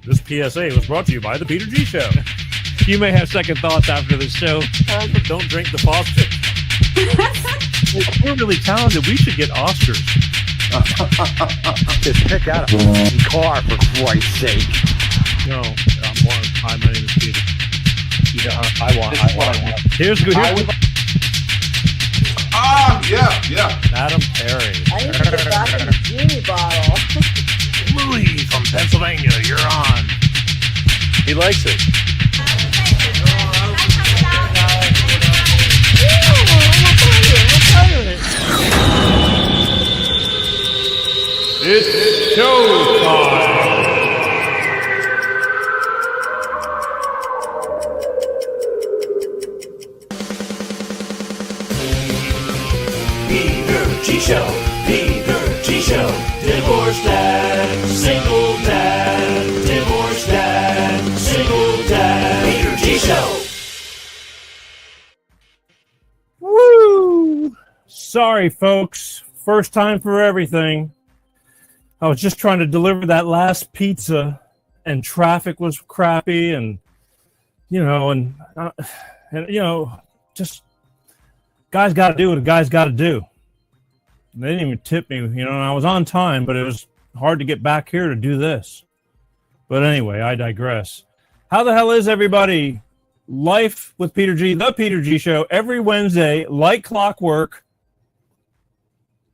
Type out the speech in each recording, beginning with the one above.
This PSA was brought to you by the Peter G Show. You may have second thoughts after this show. Don't drink the faucet. We're really talented. We should get Oscars. Just pick out a car, for Christ's sake. No, hi, my name is Peter. Yeah, I want. Here's good. Yeah. Madam Perry. I need to get back in the genie bottle. Louis from Pennsylvania, you're on. He likes it. It's showtime. Peter G Show, Peter G Show, divorced dad, single dad, divorced dad, single dad, Peter G Show. Woo! Sorry, folks. First time for everything. I was just trying to deliver that last pizza, and traffic was crappy, and just guys got to do what a guy's got to do. They didn't even tip me, and I was on time, but it was hard to get back here to do this. But anyway, I digress. How the hell is everybody? Life with Peter G, the Peter G Show, every Wednesday, like clockwork.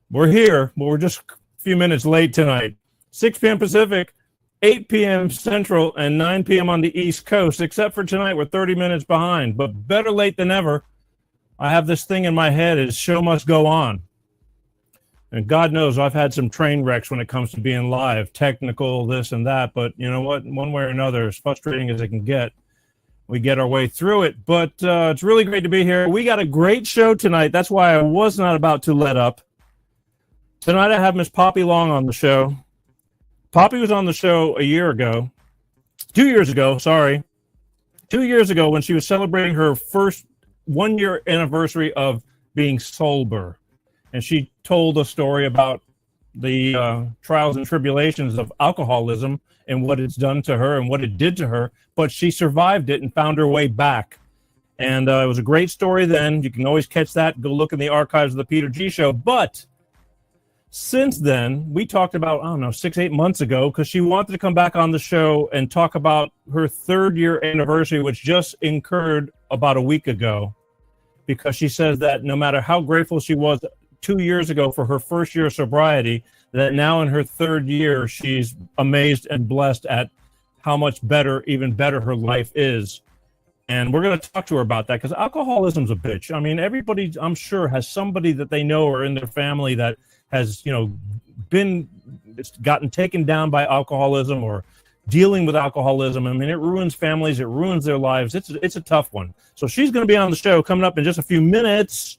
We're here, but we're just a few minutes late tonight. 6 p.m. Pacific, 8 p.m. Central, and 9 p.m. on the East Coast. Except for tonight, we're 30 minutes behind. But better late than never. I have this thing in my head, is show must go on. And God knows I've had some train wrecks when it comes to being live, technical, this and that. But you know what? One way or another, as frustrating as it can get, we get our way through it. But it's really great to be here. We got a great show tonight. That's why I was not about to let up. Tonight I have Miss Poppy Long on the show. Poppy was on the show 2 years ago, 2 years ago when she was celebrating her first 1 year anniversary of being sober. And she told a story about the trials and tribulations of alcoholism and what it's done to her and what it did to her. But she survived it and found her way back. And it was a great story then. You can always catch that. Go look in the archives of the Peter G Show. But since then, we talked about, 6-8 months ago, because she wanted to come back on the show and talk about her 3rd year anniversary, which just occurred about a week ago, because she says that no matter how grateful she was 2 years ago for her first year of sobriety, that now in her 3rd year, she's amazed and blessed at how much better, even better her life is. And we're going to talk to her about that, because alcoholism's a bitch. I mean, everybody, I'm sure, has somebody that they know or in their family that has, gotten taken down by alcoholism or dealing with alcoholism. I mean, it ruins families. It ruins their lives. It's a tough one. So she's going to be on the show coming up in just a few minutes.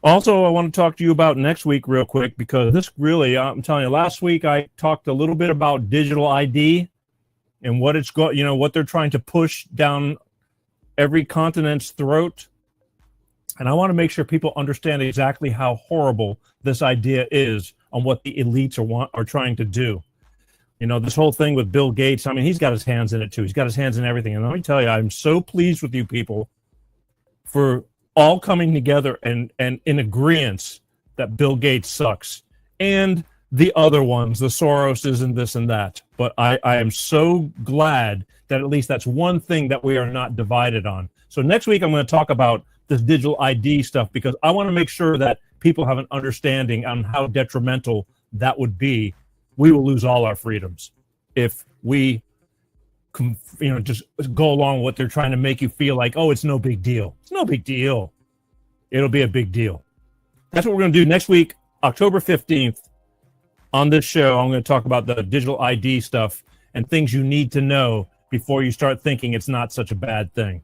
Also, I want to talk to you about next week real quick, because this really, I'm telling you, last week I talked a little bit about digital ID and what it's got, what they're trying to push down every continent's throat. And I want to make sure people understand exactly how horrible this idea is on what the elites are trying to do. This whole thing with Bill Gates, I mean, he's got his hands in it too. He's got his hands in everything. And let me tell you, I'm so pleased with you people for all coming together and in agreement that Bill Gates sucks. And the other ones, the Soroses and this and that. But I am so glad that at least that's one thing that we are not divided on. So next week, I'm going to talk about this digital ID stuff, because I want to make sure that people have an understanding on how detrimental that would be. We will lose all our freedoms if we, just go along with what they're trying to make you feel like, oh, it's no big deal. It's no big deal. It'll be a big deal. That's what we're going to do next week, October 15th. On this show, I'm going to talk about the digital ID stuff and things you need to know before you start thinking it's not such a bad thing.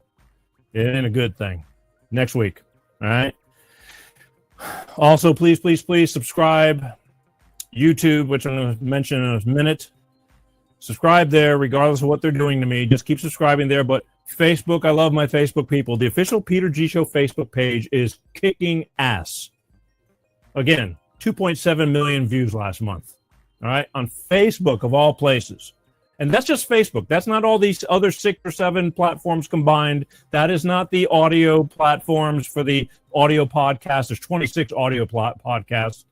It ain't a good thing. Next week. All right. Also, please subscribe. YouTube, which I'm going to mention in a minute. Subscribe there, regardless of what they're doing to me. Just keep subscribing there. But Facebook, I love my Facebook people. The official Peter G Show Facebook page is kicking ass. Again, 2.7 million views last month. All right. On Facebook, of all places. And that's just Facebook. That's not all these other 6 or 7 platforms combined. That is not the audio platforms for the audio podcast. There's 26 audio podcast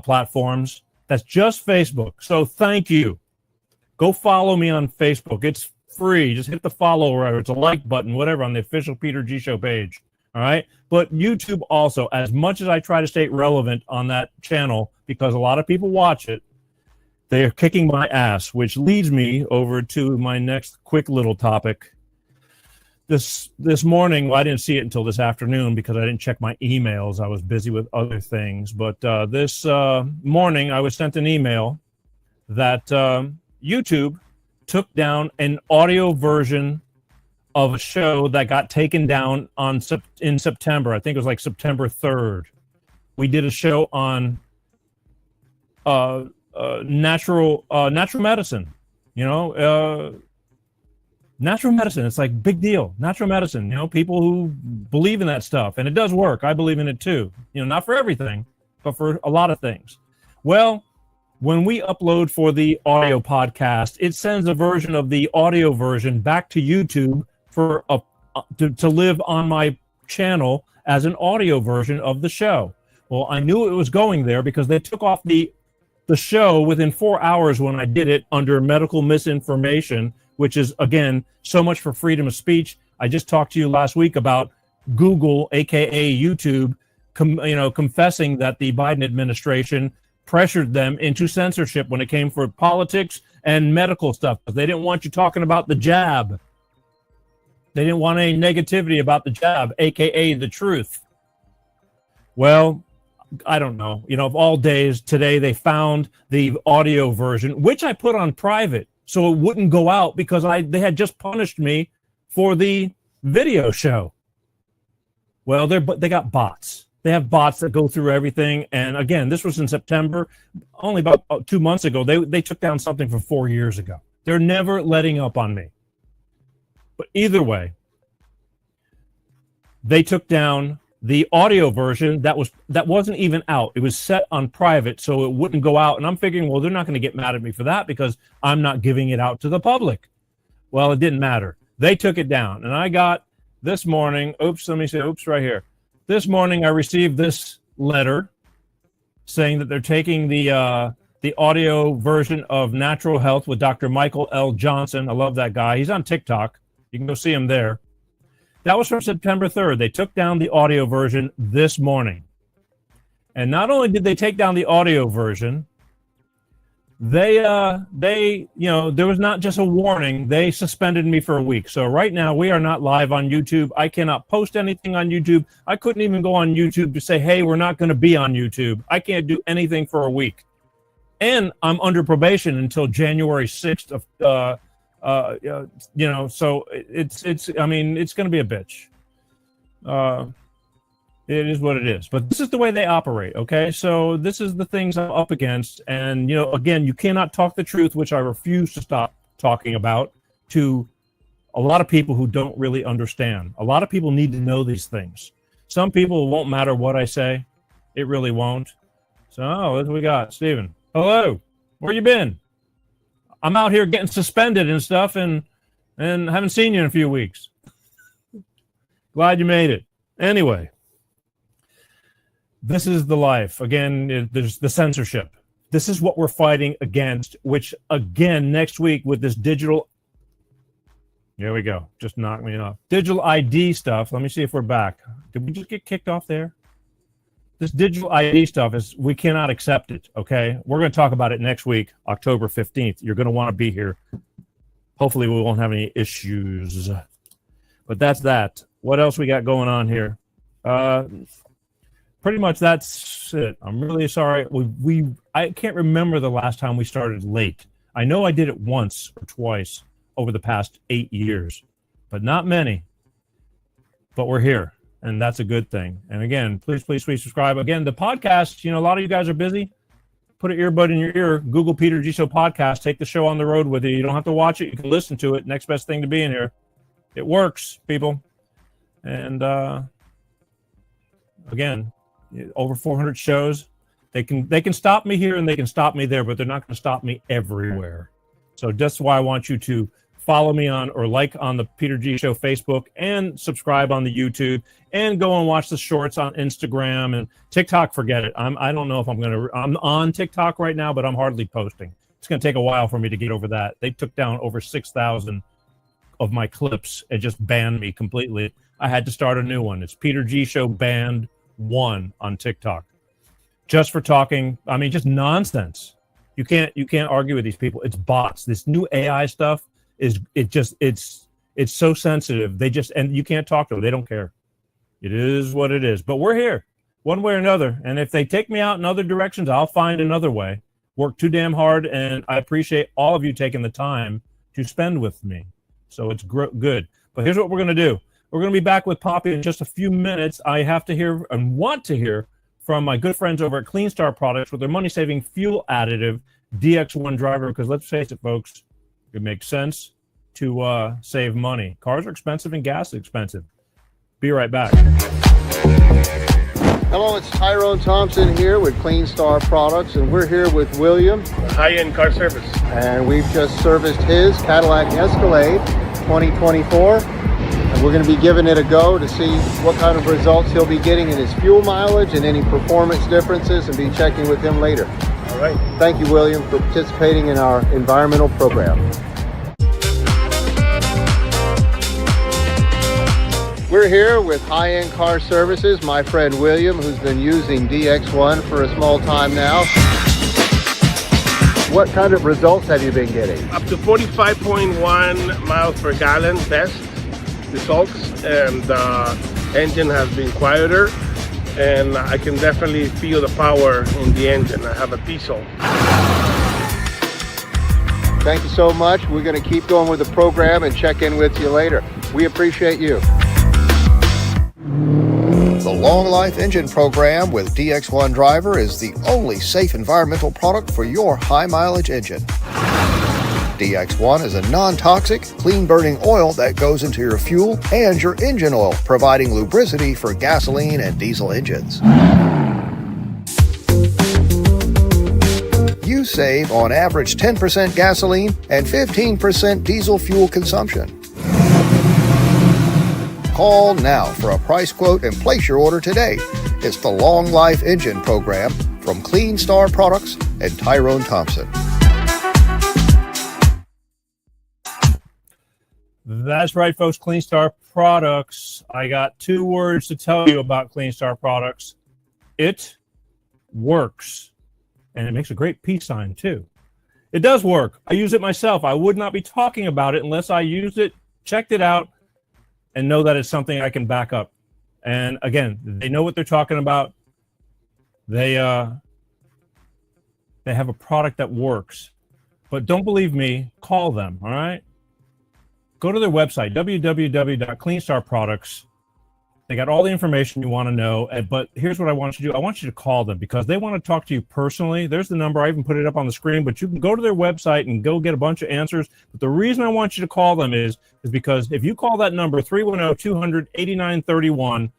platforms. That's just Facebook. So thank you. Go follow me on Facebook. It's free. Just hit the follow or it's a like button, whatever, on the official Peter G Show page. All right. But YouTube also, as much as I try to stay relevant on that channel, because a lot of people watch it, they are kicking my ass, which leads me over to my next quick little topic. This morning, well, I didn't see it until this afternoon because I didn't check my emails. I was busy with other things. But this morning, I was sent an email that YouTube took down an audio version of a show that got taken down in September. I think it was like September 3rd. We did a show on natural medicine, natural medicine. It's like big deal. Natural medicine, people who believe in that stuff, and it does work. I believe in it too. Not for everything, but for a lot of things. Well, when we upload for the audio podcast, it sends a version of the audio version back to YouTube for to live on my channel as an audio version of the show. Well, I knew it was going there because they took off the show within 4 hours when I did it under medical misinformation, which is, again, so much for freedom of speech. I just talked to you last week about Google, aka YouTube, confessing that the Biden administration pressured them into censorship when it came for politics and medical stuff. They didn't want you talking about the jab. They didn't want any negativity about the jab, aka the truth. Well, I don't know. Of all days, today they found the audio version, which I put on private so it wouldn't go out because they had just punished me for the video show. Well, they got bots. They have bots that go through everything. And again, this was in September. Only about 2 months ago, they took down something from 4 years ago. They're never letting up on me. But either way, they took down the audio version that wasn't even out. It was set on private so it wouldn't go out. And I'm figuring, well, they're not going to get mad at me for that because I'm not giving it out to the public. Well, it didn't matter. They took it down. And I got this morning, right here. This morning I received this letter saying that they're taking the audio version of Natural Health with Dr. Michael L. Johnson. I love that guy. He's on TikTok. You can go see him there. That was from September 3rd. They took down the audio version this morning. And not only did they take down the audio version, they there was not just a warning. They suspended me for a week. So right now we are not live on YouTube. I cannot post anything on YouTube. I couldn't even go on YouTube to say, hey, we're not going to be on YouTube. I can't do anything for a week. And I'm under probation until January 6th of so it's going to be a bitch. It is what it is, but this is the way they operate. Okay. So this is the things I'm up against. And, again, you cannot talk the truth, which I refuse to stop talking about, to a lot of people who don't really understand. A lot of people need to know these things. Some people, it won't matter what I say. It really won't. So, what do we got? Steven. Hello. Where you been? I'm out here getting suspended and stuff and haven't seen you in a few weeks. Glad you made it. Anyway, this is the life. Again, there's the censorship. This is what we're fighting against, which, again, next week with this digital... There we go. Just knocked me off. Digital ID stuff. Let me see if we're back. Did we just get kicked off there? This digital ID stuff we cannot accept it, okay? We're going to talk about it next week, October 15th. You're going to want to be here. Hopefully we won't have any issues. But that's that. What else we got going on here? Pretty much that's it. I'm really sorry. I can't remember the last time we started late. I know I did it once or twice over the past 8 years, but not many. But we're here. And that's a good thing. And again, please subscribe. Again, the podcast, a lot of you guys are busy. Put an earbud in your ear. Google Peter G Show podcast. Take the show on the road with you. You don't have to watch it. You can listen to it. Next best thing to be in here. It works, people. And again, over 400 shows. They can stop me here and they can stop me there, but they're not going to stop me everywhere. So that's why I want you to follow me on or like on the Peter G Show Facebook and subscribe on the YouTube and go and watch the shorts on Instagram and TikTok. Forget it. I don't know if I'm on TikTok right now, but I'm hardly posting. It's going to take a while for me to get over that. They took down over 6,000 of my clips and just banned me completely. I had to start a new one. It's Peter G Show Banned 1 on TikTok. Just for talking, I mean, just nonsense. You can't argue with these people. It's bots. This new AI stuff it's so sensitive. And you can't talk to them. They don't care. It is what it is. But we're here one way or another. And if they take me out in other directions, I'll find another way. Work too damn hard. And I appreciate all of you taking the time to spend with me. So it's good. But here's what we're going to do. We're going to be back with Poppy in just a few minutes. I have to hear and want to hear from my good friends over at Clean Star Products with their money-saving fuel additive DX1 driver, because let's face it, folks, it makes sense to save money. Cars are expensive and gas is expensive. Be right back. Hello, it's Tyrone Thompson here with Clean Star Products, and we're here with William. High-end car service. And we've just serviced his Cadillac Escalade 2024. And we're going to be giving it a go to see what kind of results he'll be getting in his fuel mileage and any performance differences, and be checking with him later. All right. Thank you, William, for participating in our environmental program. We're here with High-End Car Services, my friend William, who's been using DX1 for a small time now. What kind of results have you been getting? Up to 45.1 miles per gallon best results, and the engine has been quieter, and I can definitely feel the power in the engine. I have a diesel. Thank you so much. We're going to keep going with the program and check in with you later. We appreciate you. The Long Life Engine Program with DX1 Driver is the only safe environmental product for your high mileage engine. DX1 is a non-toxic, clean-burning oil that goes into your fuel and your engine oil, providing lubricity for gasoline and diesel engines. You save on average 10% gasoline and 15% diesel fuel consumption. Call now for a price quote and place your order today. It's the Long Life Engine Program from Clean Star Products and Tyrone Thompson. That's right, folks. Clean Star Products. I got 2 words to tell you about Clean Star Products. It works. And it makes a great peace sign, too. It does work. I use it myself. I would not be talking about it unless I used it, checked it out, and know that it's something I can back up. And again, they know what they're talking about. They have a product that works. But don't believe me, call them, all right? Go to their website, www.cleanstarproducts. They got all the information you want to know. But here's what I want you to do. I want you to call them because they want to talk to you personally. There's the number. I even put it up on the screen, but you can go to their website and go get a bunch of answers. But the reason I want you to call them is because if you call that number, 310-200-8931,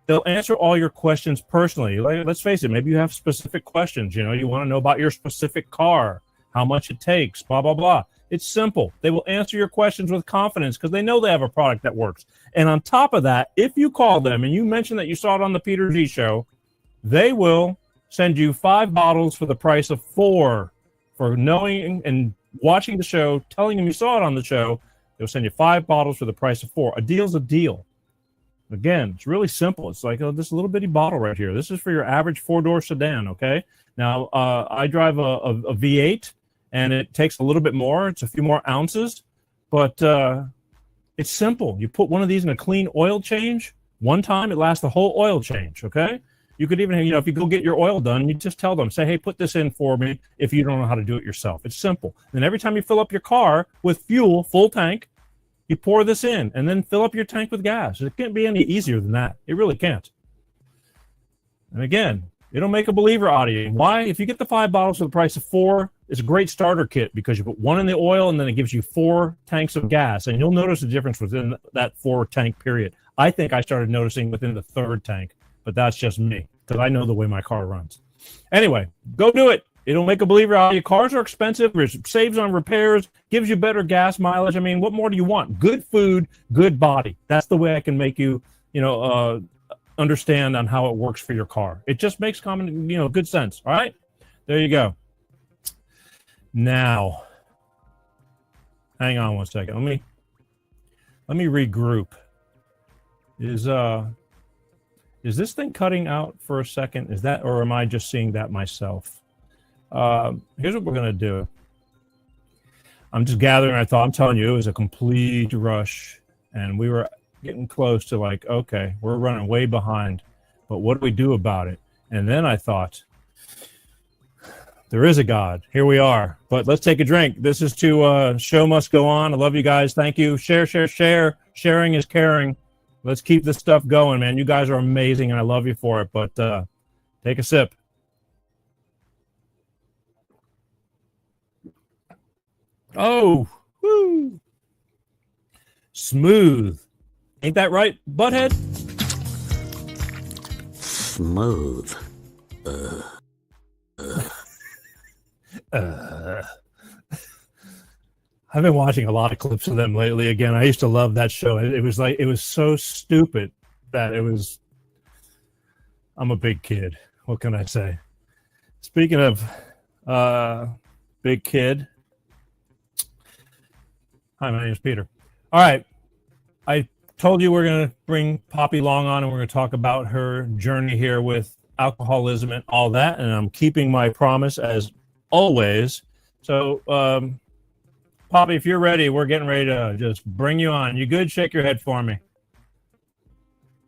they'll answer all your questions personally. Let's face it, maybe you have specific questions. You want to know about your specific car, how much it takes, blah, blah, blah. It's simple. They will answer your questions with confidence because they know they have a product that works. And on top of that, if you call them and you mention that you saw it on the Peter G Show, they will send you 5 bottles for the price of 4 for knowing and watching the show, telling them you saw it on the show. They'll send you 5 bottles for the price of 4. A deal's a deal. Again, it's really simple. It's like this little bitty bottle right here. This is for your average 4-door sedan, okay? Now, I drive a V8. And it takes a little bit more. It's a few more ounces, but it's simple. You put one of these in a clean oil change. One time, it lasts the whole oil change, okay? You could even, if you go get your oil done, you just tell them, say, hey, put this in for me if you don't know how to do it yourself. It's simple. And every time you fill up your car with fuel, full tank, you pour this in and then fill up your tank with gas. It can't be any easier than that. It really can't. And again, it'll make a believer out of you. Why? If you get the 5 bottles for the price of 4, it's a great starter kit because you put 1 in the oil and then it gives you 4 tanks of gas. And you'll notice the difference within that 4-tank period. I think I started noticing within the 3rd tank, but that's just me because I know the way my car runs. Anyway, go do it. It'll make a believer out of you. Cars are expensive. It saves on repairs, gives you better gas mileage. I mean, what more do you want? Good food, good body. That's the way I can make you, understand on how it works for your car. It just makes common, good sense. All right, there you go. Now, hang on one second. Let me regroup. Is this thing cutting out for a second? Is that, or am I just seeing that myself? Here's what we're gonna do. I'm just gathering my thought. I'm telling you, it was a complete rush, and we were getting close to like, okay, we're running way behind, but what do we do about it? And then I thought, there is a God. Here we are. But let's take a drink. This is to Show Must Go On. I love you guys. Thank you. Share. Sharing is caring. Let's keep this stuff going, man. You guys are amazing, and I love you for it. But take a sip. Oh, woo. Smooth. Ain't that right, butthead? Smooth. I've been watching a lot of clips of them lately. Again, I used to love that show. It was so stupid that it was. I'm a big kid. What can I say? Speaking of big kid. Hi, my name is Peter. All right. I told you we're going to bring Poppy Long on, and we're going to talk about her journey here with alcoholism and all that. And I'm keeping my promise as always. So, Poppy, if you're ready, we're getting ready to just bring you on. You good? Shake your head for me.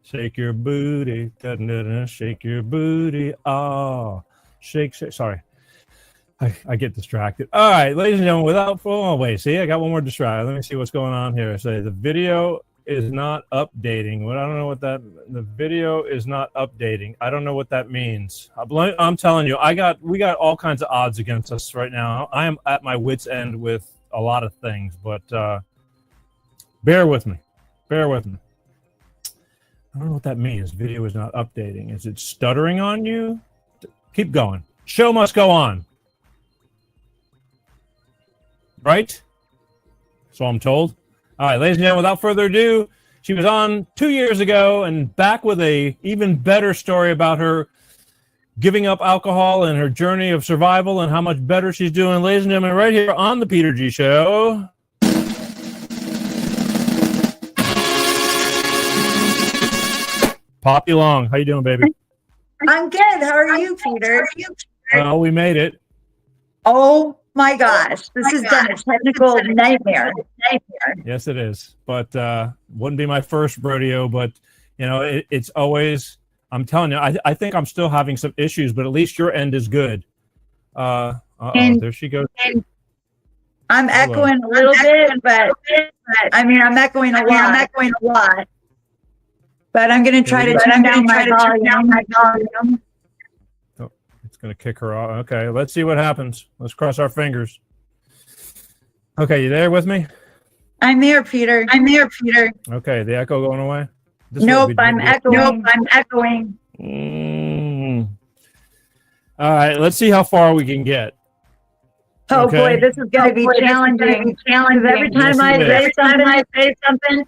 Shake your booty. Shake your booty. Oh, shake. Sorry. I get distracted. All right, ladies and gentlemen, wait, see, I got one more distraction. Let me see what's going on here. Say the video is not updating. Well, I don't know what the video is not updating. I don't know what that means. I'm telling you, we got all kinds of odds against us right now. I am at my wit's end with a lot of things, but bear with me. I don't know what that means. Video is not updating. Is it stuttering on you? Keep going. Show must go on. Right? So I'm told. All right, ladies and gentlemen, without further ado, she was on 2 years ago and back with a even better story about her giving up alcohol and her journey of survival and how much better she's doing. Ladies and gentlemen, right here on the Peter G Show. Poppy Long, how you doing, baby? I'm good. How are you, Peter? Well, we made it. Oh my gosh, this has been a technical nightmare. Yes, it is. But wouldn't be my first rodeo, but it's always, I'm telling you, I think I'm still having some issues, but at least your end is good. There she goes. I'm echoing a little bit, but I mean, I'm echoing a lot. But I'm going to try to turn down my volume. Oh, it's going to kick her off. Okay, let's see what happens. Let's cross our fingers. Okay, you there with me? I'm there, Peter. Okay, the echo going away? Nope, I'm echoing. All right, let's see how far we can get. Oh Okay. boy, this is going to be challenging. Because every time I say something,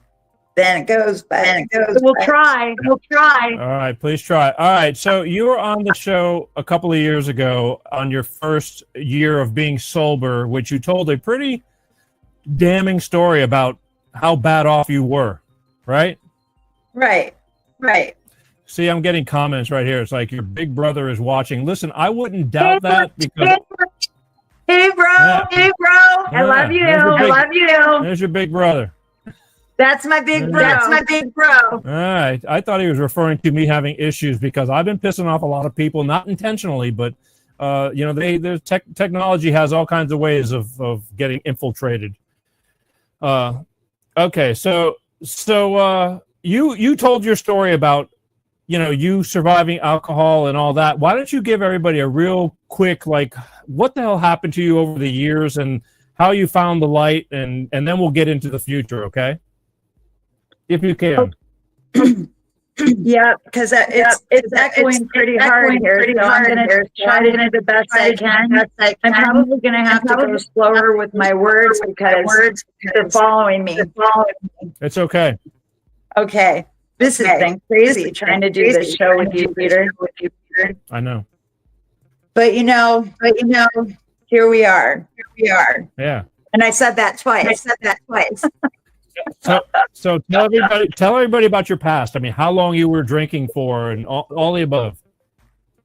then it goes back. We'll try. All right, please try. All right, so you were on the show a couple of years ago on your first year of being sober, which you told a pretty damning story about how bad off you were, right? Right. See, I'm getting comments right here. It's like your big brother is watching. Listen, I wouldn't doubt that because... Hey, bro. I love you. There's your big brother. That's my big bro. All right. I thought he was referring to me having issues because I've been pissing off a lot of people, not intentionally, but technology has all kinds of ways of getting infiltrated. Okay, so you told your story about you surviving alcohol and all that. Why don't you give everybody a real quick, like, what the hell happened to you over the years and how you found the light, and then we'll get into the future, okay? If you can. Yeah, because it's echoing pretty hard here. So I'm going to try to do the best I can. I'm probably going to have to go slower with my words because they're following me. It's okay. Okay. This has been crazy trying to do this show with you, Peter. I know. But here we are. Yeah. And I said that twice. So tell everybody about your past. I mean, how long you were drinking for, and all the above.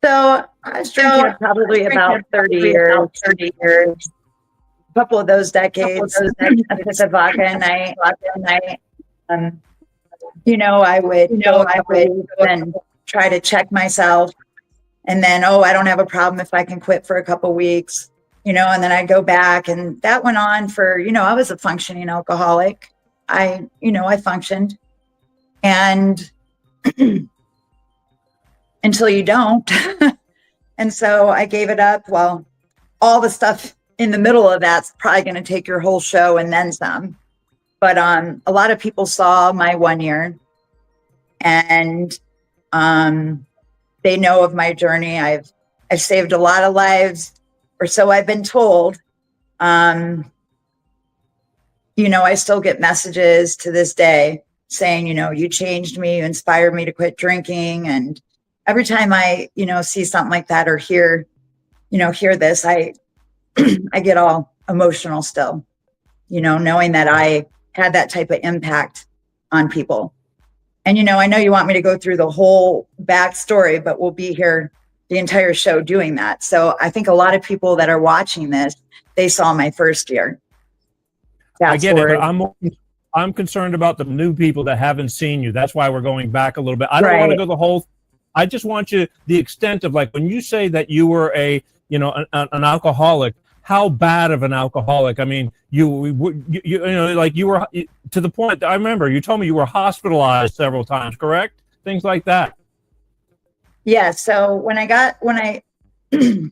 So I was drinking probably about 30 years. A couple of those decades, a fifth of vodka a night. I would go and try to check myself, and then I don't have a problem if I can quit for a couple of weeks, and then I'd go back, and that went on for I was a functioning alcoholic. I functioned, and until you don't. And so I gave it up. Well, all the stuff in the middle of that's probably going to take your whole show and then some. But a lot of people saw my 1 year, and they know of my journey. I've saved a lot of lives, or so I've been told. I still get messages to this day saying, you changed me, you inspired me to quit drinking. And every time I, see something like that or hear this, I get all emotional still, knowing that I had that type of impact on people. And, I know you want me to go through the whole backstory, but we'll be here the entire show doing that. So I think a lot of people that are watching this, they saw my first year. I get it, but I'm concerned about the new people that haven't seen you. That's why we're going back a little bit. I don't want to go the whole. I just want you the extent of, like, when you say that you were an alcoholic. How bad of an alcoholic? I mean, you were to the point. I remember you told me you were hospitalized several times. Correct? Things like that. Yeah. So when I made the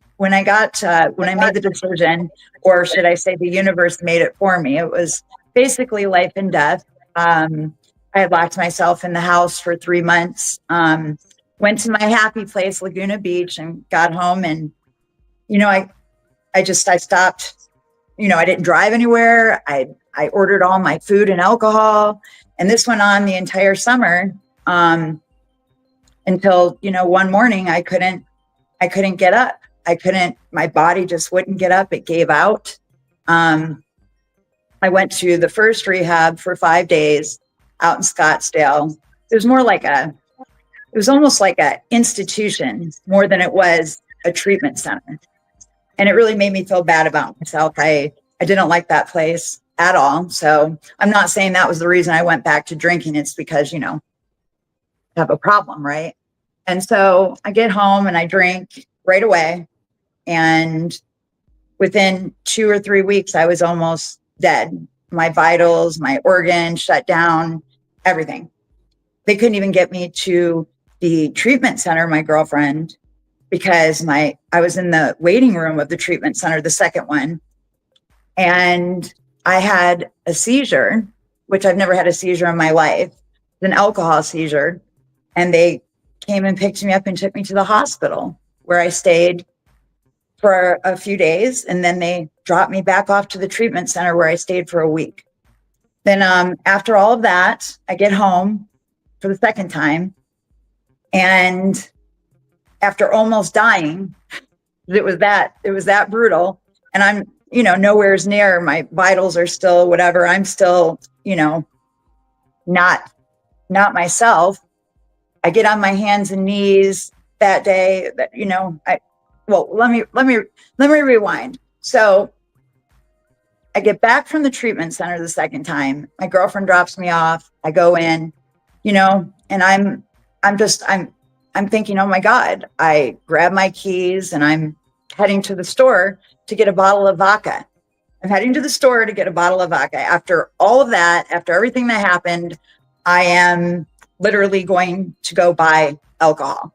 decision, or should I say the universe made it for me, it was basically life and death. I had locked myself in the house for 3 months, went to my happy place, Laguna Beach, and got home. And, I stopped, I didn't drive anywhere. I ordered all my food and alcohol, and this went on the entire summer, until, one morning I couldn't get up. My body just wouldn't get up. It gave out. I went to the first rehab for 5 days out in Scottsdale. It was almost like a institution more than it was a treatment center. And it really made me feel bad about myself. I didn't like that place at all. So I'm not saying that was the reason I went back to drinking. It's because, I have a problem, right? And so I get home and I drink right away. And within 2 or 3 weeks, I was almost dead. My vitals, my organs shut down, everything. They couldn't even get me to the treatment center, my girlfriend, because I was in the waiting room of the treatment center, the second one. And I had a seizure, which I've never had a seizure in my life, an alcohol seizure. And they came and picked me up and took me to the hospital, where I stayed for a few days. And then they dropped me back off to the treatment center, where I stayed for a week. Then after all of that, I get home for the second time. And after almost dying, it was that brutal. And I'm, nowhere's near, my vitals are still whatever. I'm still, not myself. I get on my hands and knees that day. Let me rewind. So I get back from the treatment center the second time. My girlfriend drops me off. I go in, and I'm thinking, oh my God. I grab my keys and I'm heading to the store to get a bottle of vodka. I'm heading to the store to get a bottle of vodka. After all of that, after everything that happened, I am literally going to go buy alcohol.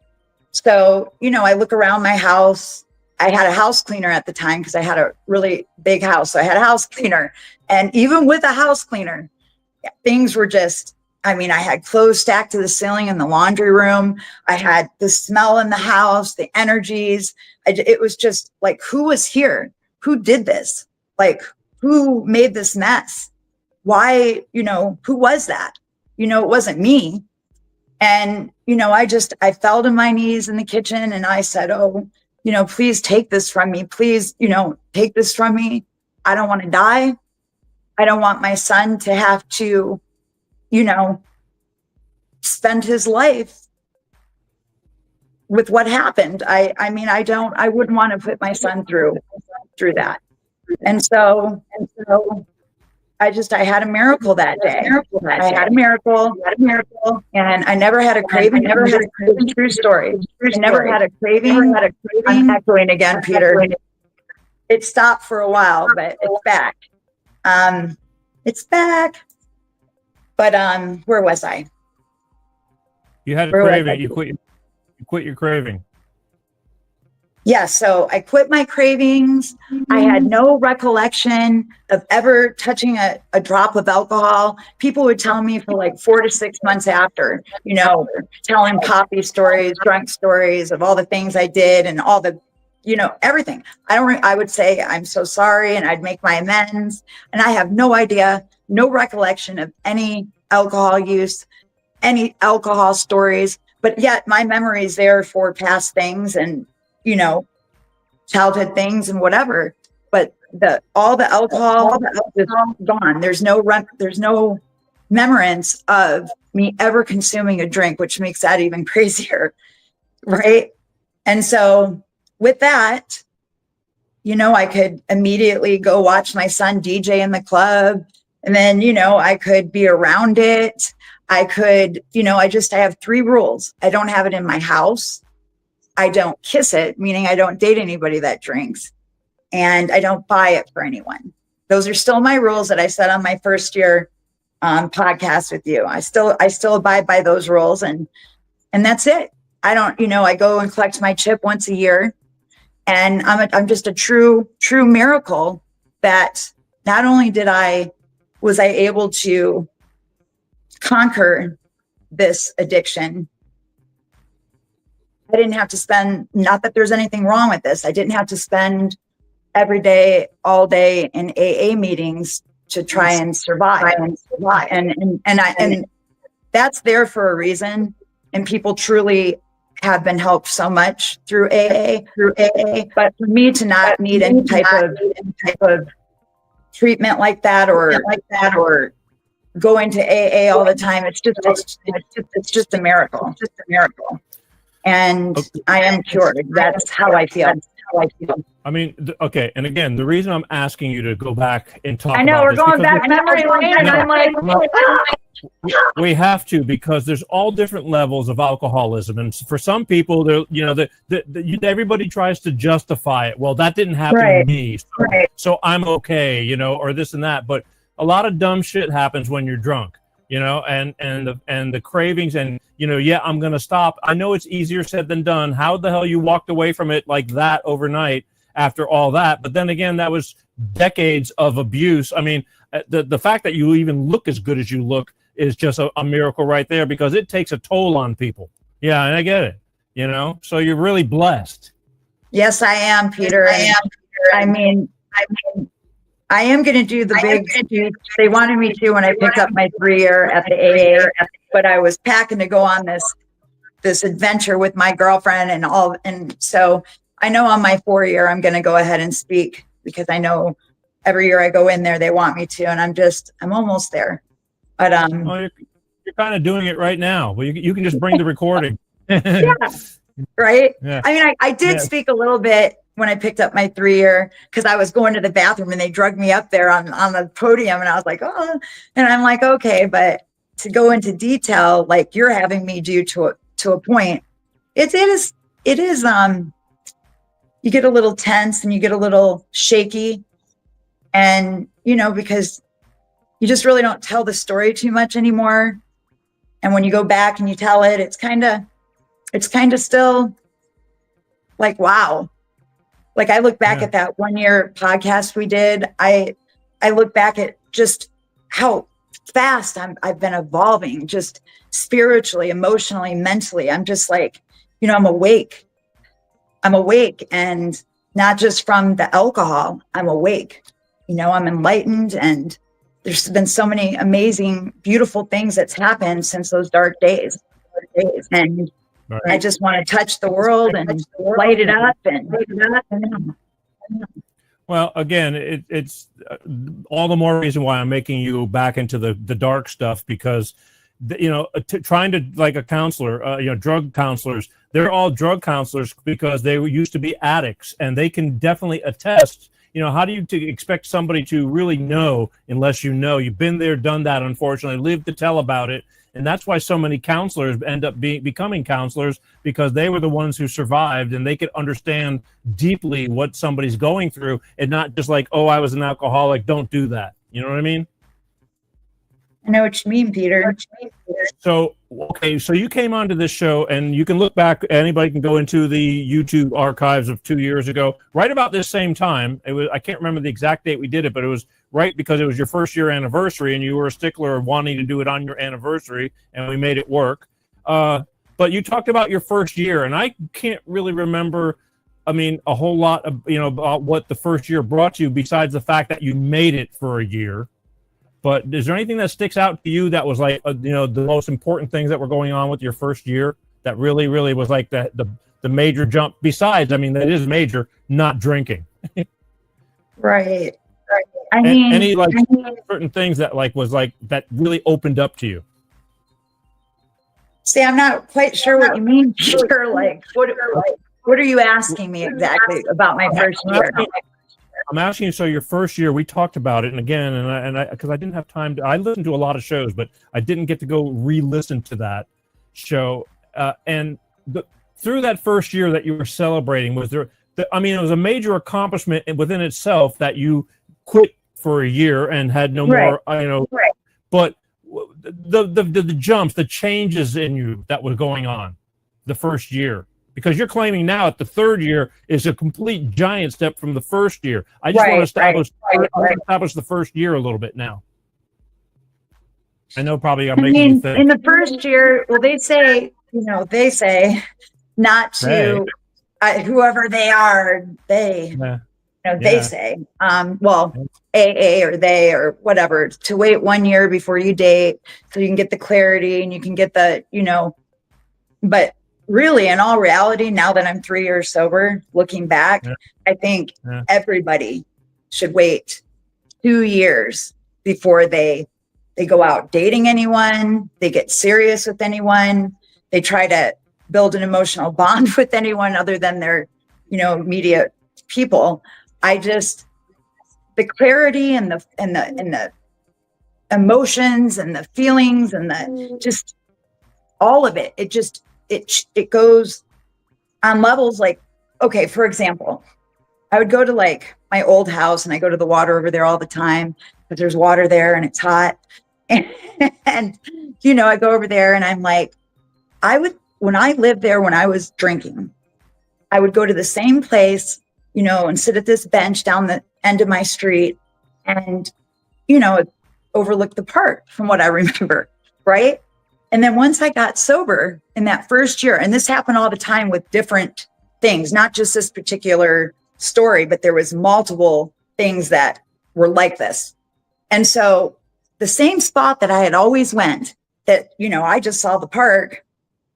So, I look around my house. I had a house cleaner at the time because I had a really big house. So I had a house cleaner. And even with a house cleaner, things were just I mean, I had clothes stacked to the ceiling in the laundry room. I had the smell in the house, the energies. It was just like, who was here? Who did this? Like, who made this mess? Why, who was that? It wasn't me. And, I fell to my knees in the kitchen and I said, oh, please take this from me. Please, take this from me. I don't want to die. I don't want my son to have to, spend his life with what happened. I wouldn't want to put my son through that. And so I had a miracle that day. I had a miracle, and I never had a craving. True story. I never had a craving. I'm echoing again, Peter. It stopped for a while, but it's back. It's back. But where was I? You had a craving. You quit your craving. Yeah, so I quit my cravings. I had no recollection of ever touching a drop of alcohol. People would tell me for like 4 to 6 months after, telling coffee stories, drunk stories of all the things I did and all the, everything. I would say, I'm so sorry, and I'd make my amends. And I have no idea, no recollection of any alcohol use, any alcohol stories, but yet my memory is there for past things and, childhood things and whatever. But all the alcohol is gone. There's no remembrance of me ever consuming a drink, which makes that even crazier. Right. And so with that, I could immediately go watch my son DJ in the club. And then, I could be around it. I could, I have 3 rules. I don't have it in my house. I don't kiss it, meaning I don't date anybody that drinks, and I don't buy it for anyone. Those are still my rules that I said on my first year podcast with you. I still abide by those rules, and that's it. I don't, I go and collect my chip once a year, and I'm just a true miracle that not only was I able to conquer this addiction. I didn't have to spend, not that there's anything wrong with this, I didn't have to spend every day, all day in AA meetings to try and survive. And that's there for a reason. And people truly have been helped so much through AA. But for me to not need any type of treatment like that or going to AA all the time, it's just a miracle. And I am cured. That's how I feel. I mean, okay. And again, the reason I'm asking you to go back and talk. I know we're going back memory lane, and I'm like, we have to, because there's all different levels of alcoholism, and for some people, everybody tries to justify it. Well, that didn't happen to me, so I'm okay, or this and that. But a lot of dumb shit happens when you're drunk. And the cravings and, I'm going to stop. I know it's easier said than done. How the hell you walked away from it like that overnight after all that? But then again, that was decades of abuse. I mean, the fact that you even look as good as you look is just a miracle right there, because it takes a toll on people. Yeah. And I get it, so you're really blessed. Yes, I am, Peter. I mean, I am going to do the big speech. They wanted me to when I picked up my 3-year at the AA, but I was packing to go on this adventure with my girlfriend and all. And so I know on my 4-year, I'm going to go ahead and speak, because I know every year I go in there, they want me to, and I'm almost there. But well, you're kind of doing it right now. Well, you can just bring the recording. Yeah, right. Yeah. I mean, I did speak a little bit when I picked up my 3-year, because I was going to the bathroom and they drugged me up there on the podium, and I was like, oh, and I'm like, okay, but to go into detail like you're having me do to a point, it is you get a little tense and you get a little shaky, and because you just really don't tell the story too much anymore. And when you go back and you tell it, it's kind of still like, wow. Like, I look back at that 1-year podcast we did. I look back at just how fast I've been evolving, just spiritually, emotionally, mentally. I'm just like, I'm awake. And not just from the alcohol, I'm awake. I'm enlightened, and there's been so many amazing, beautiful things that's happened since those dark days. And Right. I just want to touch the world and light it up Well, again, it's all the more reason why I'm making you back into the dark stuff, because trying to, like a counselor, drug counselors, they're all drug counselors because they used to be addicts, and they can definitely attest. How do you expect somebody to really know unless you've been there, done that, unfortunately, lived to tell about it. And that's why so many counselors end up becoming counselors, because they were the ones who survived, and they could understand deeply what somebody's going through, and not just like, oh, I was an alcoholic, don't do that. You know what I mean? I know what you mean, Peter. So, okay, so you came onto this show, and you can look back, anybody can go into the YouTube archives of 2 years ago, right about this same time. I can't remember the exact date we did it, but it was right because it was your first year anniversary, and you were a stickler of wanting to do it on your anniversary, and we made it work. But you talked about your first year, and I can't really remember, a whole lot of, about what the first year brought you, besides the fact that you made it for a year. But is there anything that sticks out to you that was like, the most important things that were going on with your first year that really, really was like the major jump? Besides, that is major, not drinking. Right. Any certain things that was that really opened up to you? See, I'm not quite sure what you mean, Peter. What are you asking me exactly about my first year? I'm asking you, so your first year, we talked about it, and again, and I because I didn't have time to, I listened to a lot of shows, but I didn't get to go re-listen to that show. Through that first year that you were celebrating, was there, it was a major accomplishment within itself that you quit for a year and had no more, Right. But the jumps, the changes in you that was going on the first year. Because you're claiming now that the third year is a complete giant step from the first year. I just want to establish the first year a little bit now. I know probably I'm making you think. In the first year, well, they say not to whoever they are, they say, AA or they or whatever, to wait 1 year before you date so you can get the clarity and you can get the, but really, in all reality, now that I'm 3 years sober, looking back, I think everybody should wait 2 years before they go out dating anyone, they get serious with anyone, they try to build an emotional bond with anyone other than their, immediate people. The clarity and the emotions and the feelings and the just all of it, it goes on levels like, okay, for example, I would go to my old house, and I go to the water over there all the time because there's water there and it's hot. And I go over there and I'm like, when I lived there, when I was drinking, I would go to the same place, and sit at this bench down the end of my street and, overlook the park from what I remember. Right. And then once I got sober in that first year, and this happened all the time with different things, not just this particular story, but there was multiple things that were like this. And so the same spot that I had always went, that, I just saw the park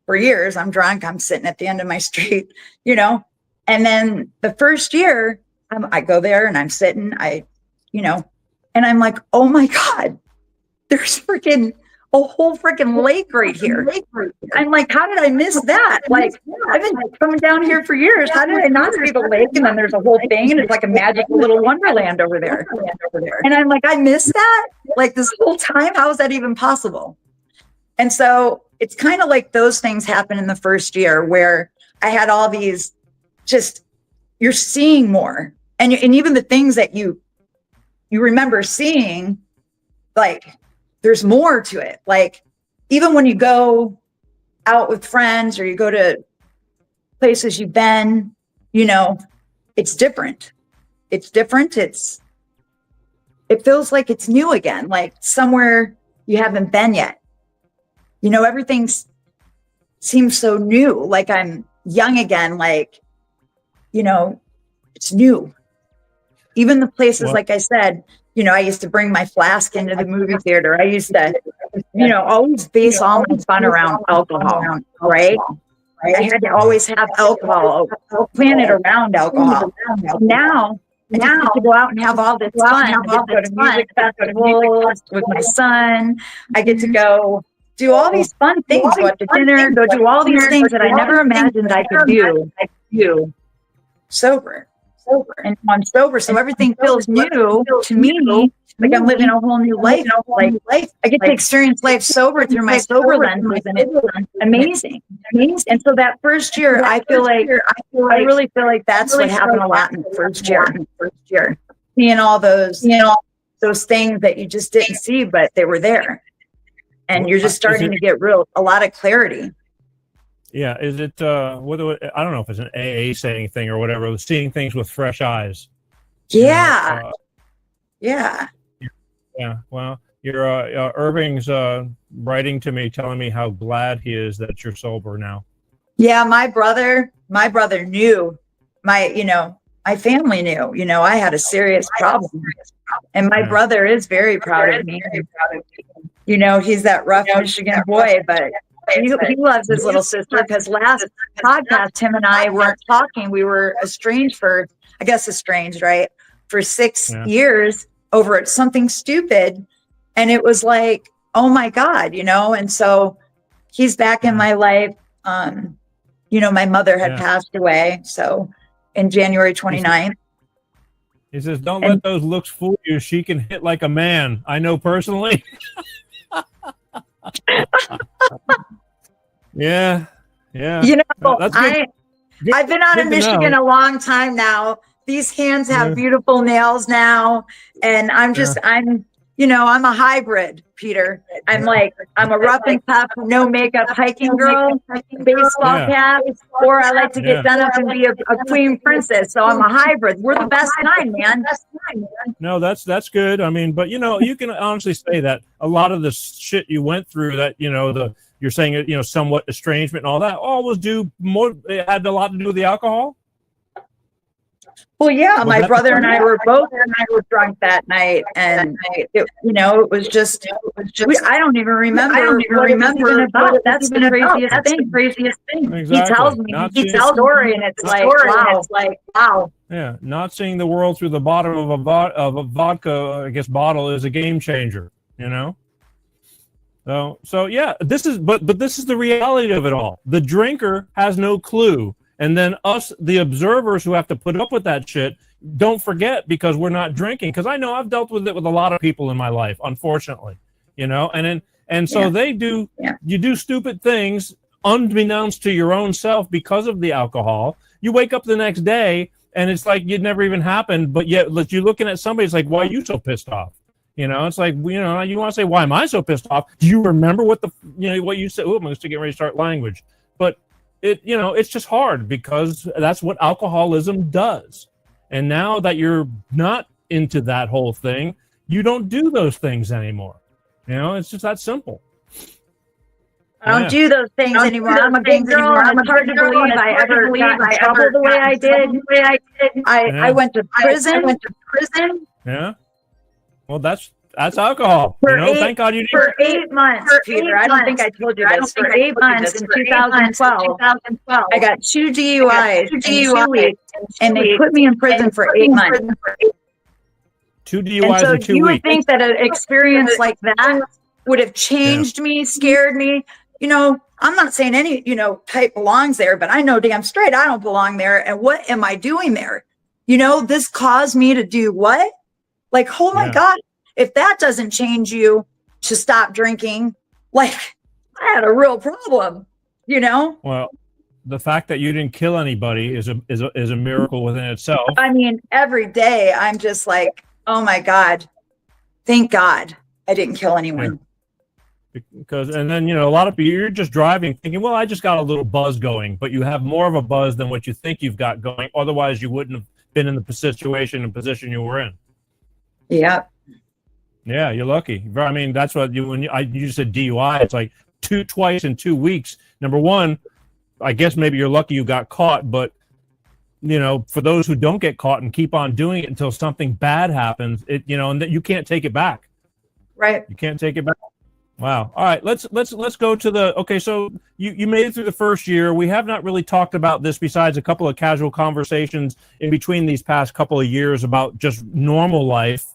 for years. I'm drunk. I'm sitting at the end of my street, and then the first year I go there and I'm sitting, and I'm like, oh my God, there's a whole freaking lake right here. I'm like, how did I miss that? I've been coming down here for years. How did I not see the lake? And then there's a whole thing, and it's like a magical little wonderland over there. And I'm like, I missed that? This whole time? How is that even possible? And so it's kind of like those things happen in the first year where I had all these, you're seeing more. And even the things that you remember seeing, there's more to it. Even when you go out with friends or you go to places you've been, it's different. It's different. It feels like it's new again. Somewhere, you haven't been yet. You know, everything seems so new, like I'm young again, like, you know, it's new. Even the places, like I said, you know, I used to bring my flask into the movie theater. I used to, you know, always base all my fun around alcohol, right? I had to always have alcohol, plan it around alcohol. Now, I just get to go out and have all this fun. I get to go to music festivals with my son. I get to go do all these fun things, go out to dinner, go do all these things that I never imagined I could do sober. And I'm sober, so everything feels new to me. Like I'm living a whole new life. Like I get to experience life sober through my sober lenses, and it's amazing. And so that first year, I really feel like that's what happened a lot in the first year. Seeing all those, those things that you just didn't see, but they were there, and you're just starting to get a lot of clarity. Yeah, is it? I don't know if it's an AA saying thing or whatever. Seeing things with fresh eyes. Yeah. Yeah. Well, your Irving's writing to me, telling me how glad he is that you're sober now. Yeah, my brother knew. My family knew. You know, I had a serious problem, and my brother is very proud of me. You know, he's that rough Michigan boy, but he loves his little sister, because last podcast, him and I weren't talking. We were estranged, right? For 6 years over something stupid. And it was like, oh my God, you know? And so he's back in my life. You know, my mother had passed away. So in January 29th. He says, don't let those looks fool you. She can hit like a man. I know personally. Yeah. You know, I've been out in Michigan a long time now. These hands have beautiful nails now, and I'm a hybrid, Peter. I'm a rough and tough, no makeup hiking girl, baseball cap, or I like to get done up and be a queen princess. So I'm a hybrid. We're the best kind, man. No, that's good. I mean, but you know, you can honestly say that a lot of the shit you went through, that you're saying it, somewhat estrangement and all that, it had a lot to do with the alcohol. Well, yeah, my brother and I were drunk that night, and it was just I don't even remember what it was even about. That's the craziest thing. Exactly. He tells me the story, and it's like, wow. Yeah, not seeing the world through the bottom of a vodka, I guess, bottle is a game changer. You know. So yeah, this is the reality of it all. The drinker has no clue. And then us, the observers who have to put up with that shit, don't forget, because we're not drinking. Because I know I've dealt with it with a lot of people in my life, unfortunately, and so they do. You do stupid things unbeknownst to your own self because of the alcohol. You wake up the next day and it's like it never even happened, but yet you're looking at somebody. It's like, why are you so pissed off? It's like, you want to say, why am I so pissed off? Do you remember what you said? Oh, I'm just getting ready to start language, but. It's just hard, because that's what alcoholism does. And now that you're not into that whole thing, you don't do those things anymore. It's just that simple. I don't do those things anymore. I'm a big girl, and it's hard to believe I ever got in trouble the way I did. I went to prison. Yeah. Well, that's alcohol. Thank God you did. For 8 months, Peter. I don't think I told you this. For 8 months in 2012, I got 2 DUIs in 2 weeks, and they put me in prison for 8 months. 2 DUIs in 2 weeks. You would think that an experience like that would have changed me, scared me. I'm not saying any, type belongs there, but I know damn straight I don't belong there. And what am I doing there? This caused me to do what? Like, oh my God. If that doesn't change you to stop drinking, like, I had a real problem, Well, the fact that you didn't kill anybody is a miracle within itself. I mean, every day I'm just like, oh my God, thank God I didn't kill anyone. Because, and then, a lot of people, you're just driving thinking, well, I just got a little buzz going, but you have more of a buzz than what you think you've got going. Otherwise, you wouldn't have been in the position you were in. Yeah. Yeah, you're lucky. I mean, that's what you said DUI. It's like twice in 2 weeks. Number one, I guess maybe you're lucky you got caught, but for those who don't get caught and keep on doing it until something bad happens, and that you can't take it back. Right. You can't take it back. Wow. All right. Let's go to okay. So you made it through the first year. We have not really talked about this besides a couple of casual conversations in between these past couple of years about just normal life.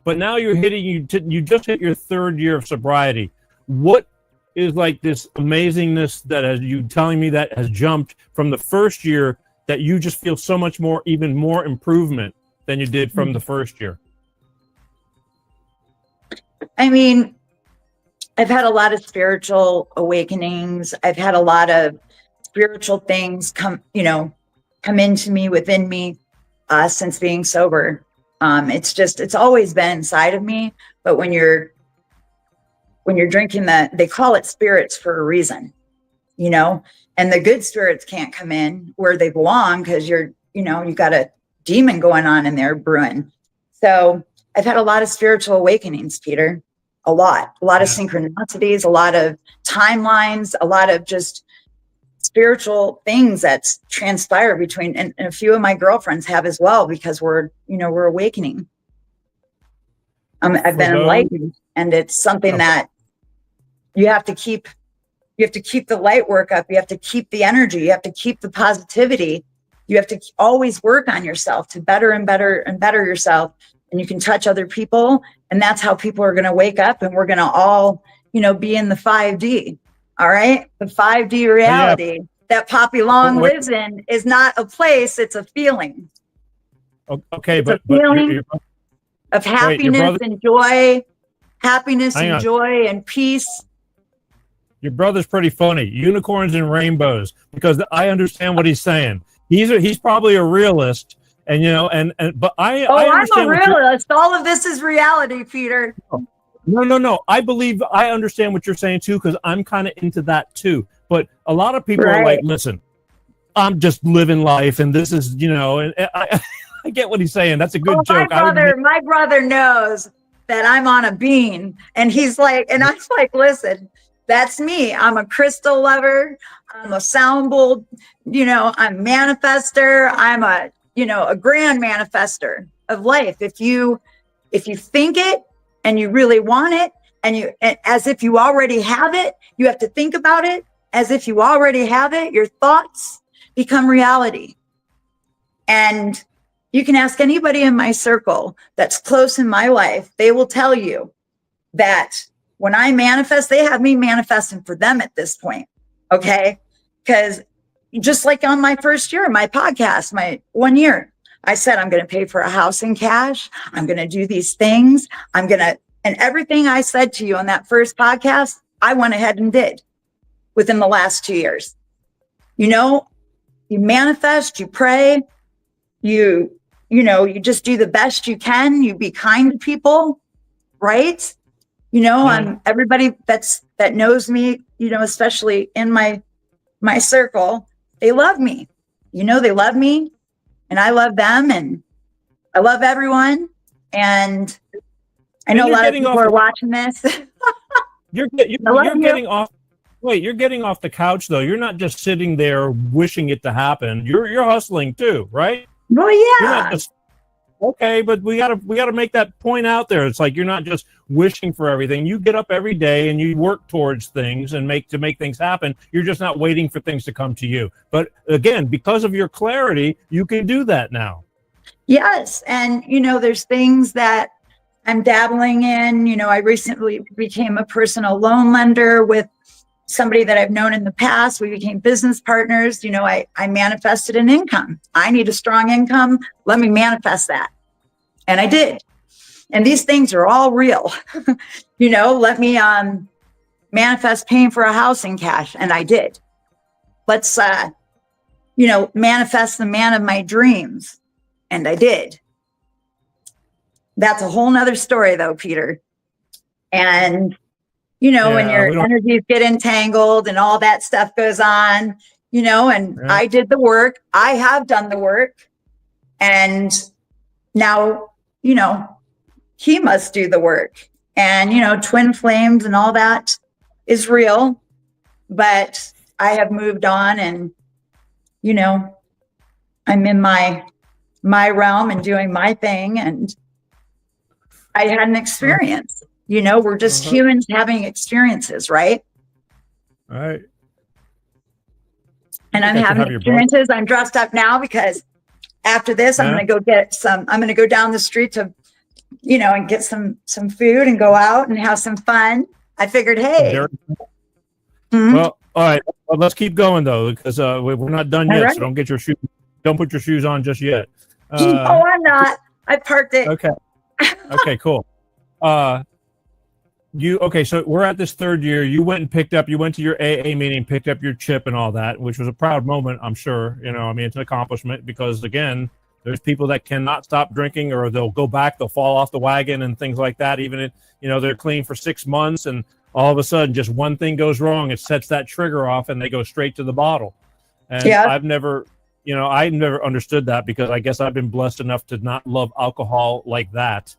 But now you're you just hit your third year of sobriety. What is like this amazingness that you telling me that has jumped from the first year that you just feel so much more, even more improvement than you did from the first year? I mean, I've had a lot of spiritual awakenings. I've had a lot of spiritual things come into me, within me, since being sober. It's always been inside of me, but when you're drinking they call it spirits for a reason, and the good spirits can't come in where they belong because you got a demon going on in there brewing. So I've had a lot of spiritual awakenings, Peter, a lot of synchronicities, a lot of timelines, a lot of just spiritual things that's transpired between, and a few of my girlfriends have as well, because we're awakening. I've been enlightened, and it's something that you have to keep the light work up. You have to keep the energy. You have to keep the positivity. You have to always work on yourself to better and better and better yourself. And you can touch other people. And that's how people are going to wake up, and we're going to all, be in the 5D. All right. The 5D reality that Poppy Long lives in is not a place. It's a feeling. Okay. It's a feeling of happiness and joy, joy and peace. Your brother's pretty funny. Unicorns and rainbows, because I understand what he's saying. He's probably a realist, but I I'm a realist. All of this is reality, Peter. No. I understand what you're saying too, because I'm kind of into that too. But a lot of people are like, listen, I'm just living life, and this is, and I get what he's saying. That's a good joke. My brother knows that I'm on a bean, and he's like, and I'm like, listen, that's me. I'm a crystal lover. I'm a sound bowl, I'm manifester. I'm a grand manifester of life. If you think it and you really want it, and as if you already have it, you have to think about it as if you already have it. Your thoughts become reality. And you can ask anybody in my circle that's close in my life. They will tell you that when I manifest, they have me manifesting for them at this point. Okay. Because just like on my first year, my podcast, my 1 year, I said, I'm going to pay for a house in cash. I'm going to do these things. And everything I said to you on that first podcast, I went ahead and did within the last 2 years. You manifest, you pray, you just do the best you can. You be kind to people, right? I'm everybody that knows me, especially in my circle, they love me. They love me, and I love them, and I love everyone. And I know a lot of people are watching this. You're getting off. Wait, you're getting off the couch though. You're not just sitting there wishing it to happen. You're hustling too, right? Well, yeah. You're not just, okay, but we gotta make that point out there. It's like you're not just wishing for everything. You get up every day and you work towards things and make things happen. You're just not waiting for things to come to you. But again, because of your clarity, you can do that now. Yes, and there's things that I'm dabbling in. I recently became a personal loan lender with somebody that I've known in the past. We became business partners. I manifested an income. I need a strong income. Let me manifest that. And I did. And these things are all real. Let me manifest paying for a house in cash. And I did. Let's, manifest the man of my dreams. And I did. That's a whole nother story though, Peter. And when your energies get entangled and all that stuff goes on, I did the work. I have done the work. And now, he must do the work. And, twin flames and all that is real, but I have moved on and, I'm in my realm and doing my thing. And I had an experience, we're just humans having experiences, right? All right. And I'm having experiences. I'm dressed up now because after this, I'm going to go down the street to, and get some food and go out and have some fun. I figured, hey. Well, all right. Well, let's keep going though, because we're not done yet. Right. So don't put your shoes on just yet. Oh, I'm not. I parked it. Okay. Okay, cool. So we're at this third year. You went to your AA meeting, picked up your chip and all that, which was a proud moment, I'm sure. It's an accomplishment because, again, there's people that cannot stop drinking, or they'll go back, they'll fall off the wagon and things like that. Even if, they're clean for 6 months and all of a sudden just one thing goes wrong, it sets that trigger off and they go straight to the bottle. And I've never understood that, because I guess I've been blessed enough to not love alcohol like that.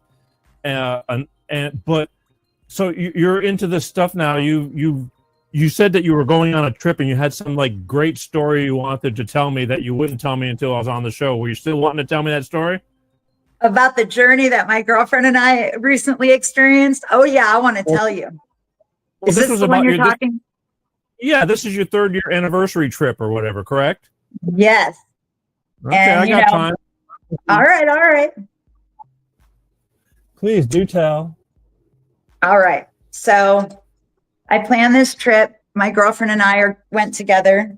But so you're into this stuff now. You said that you were going on a trip and you had some like great story you wanted to tell me that you wouldn't tell me until I was on the show. Were you still wanting to tell me that story? About the journey that my girlfriend and I recently experienced? Oh yeah, I want to tell you. Well, Is this the one you're talking? This is your 3rd year anniversary trip or whatever, correct? Yes. Okay, and, I got time. All right. Please do tell. All right. So I planned this trip. My girlfriend and I went together.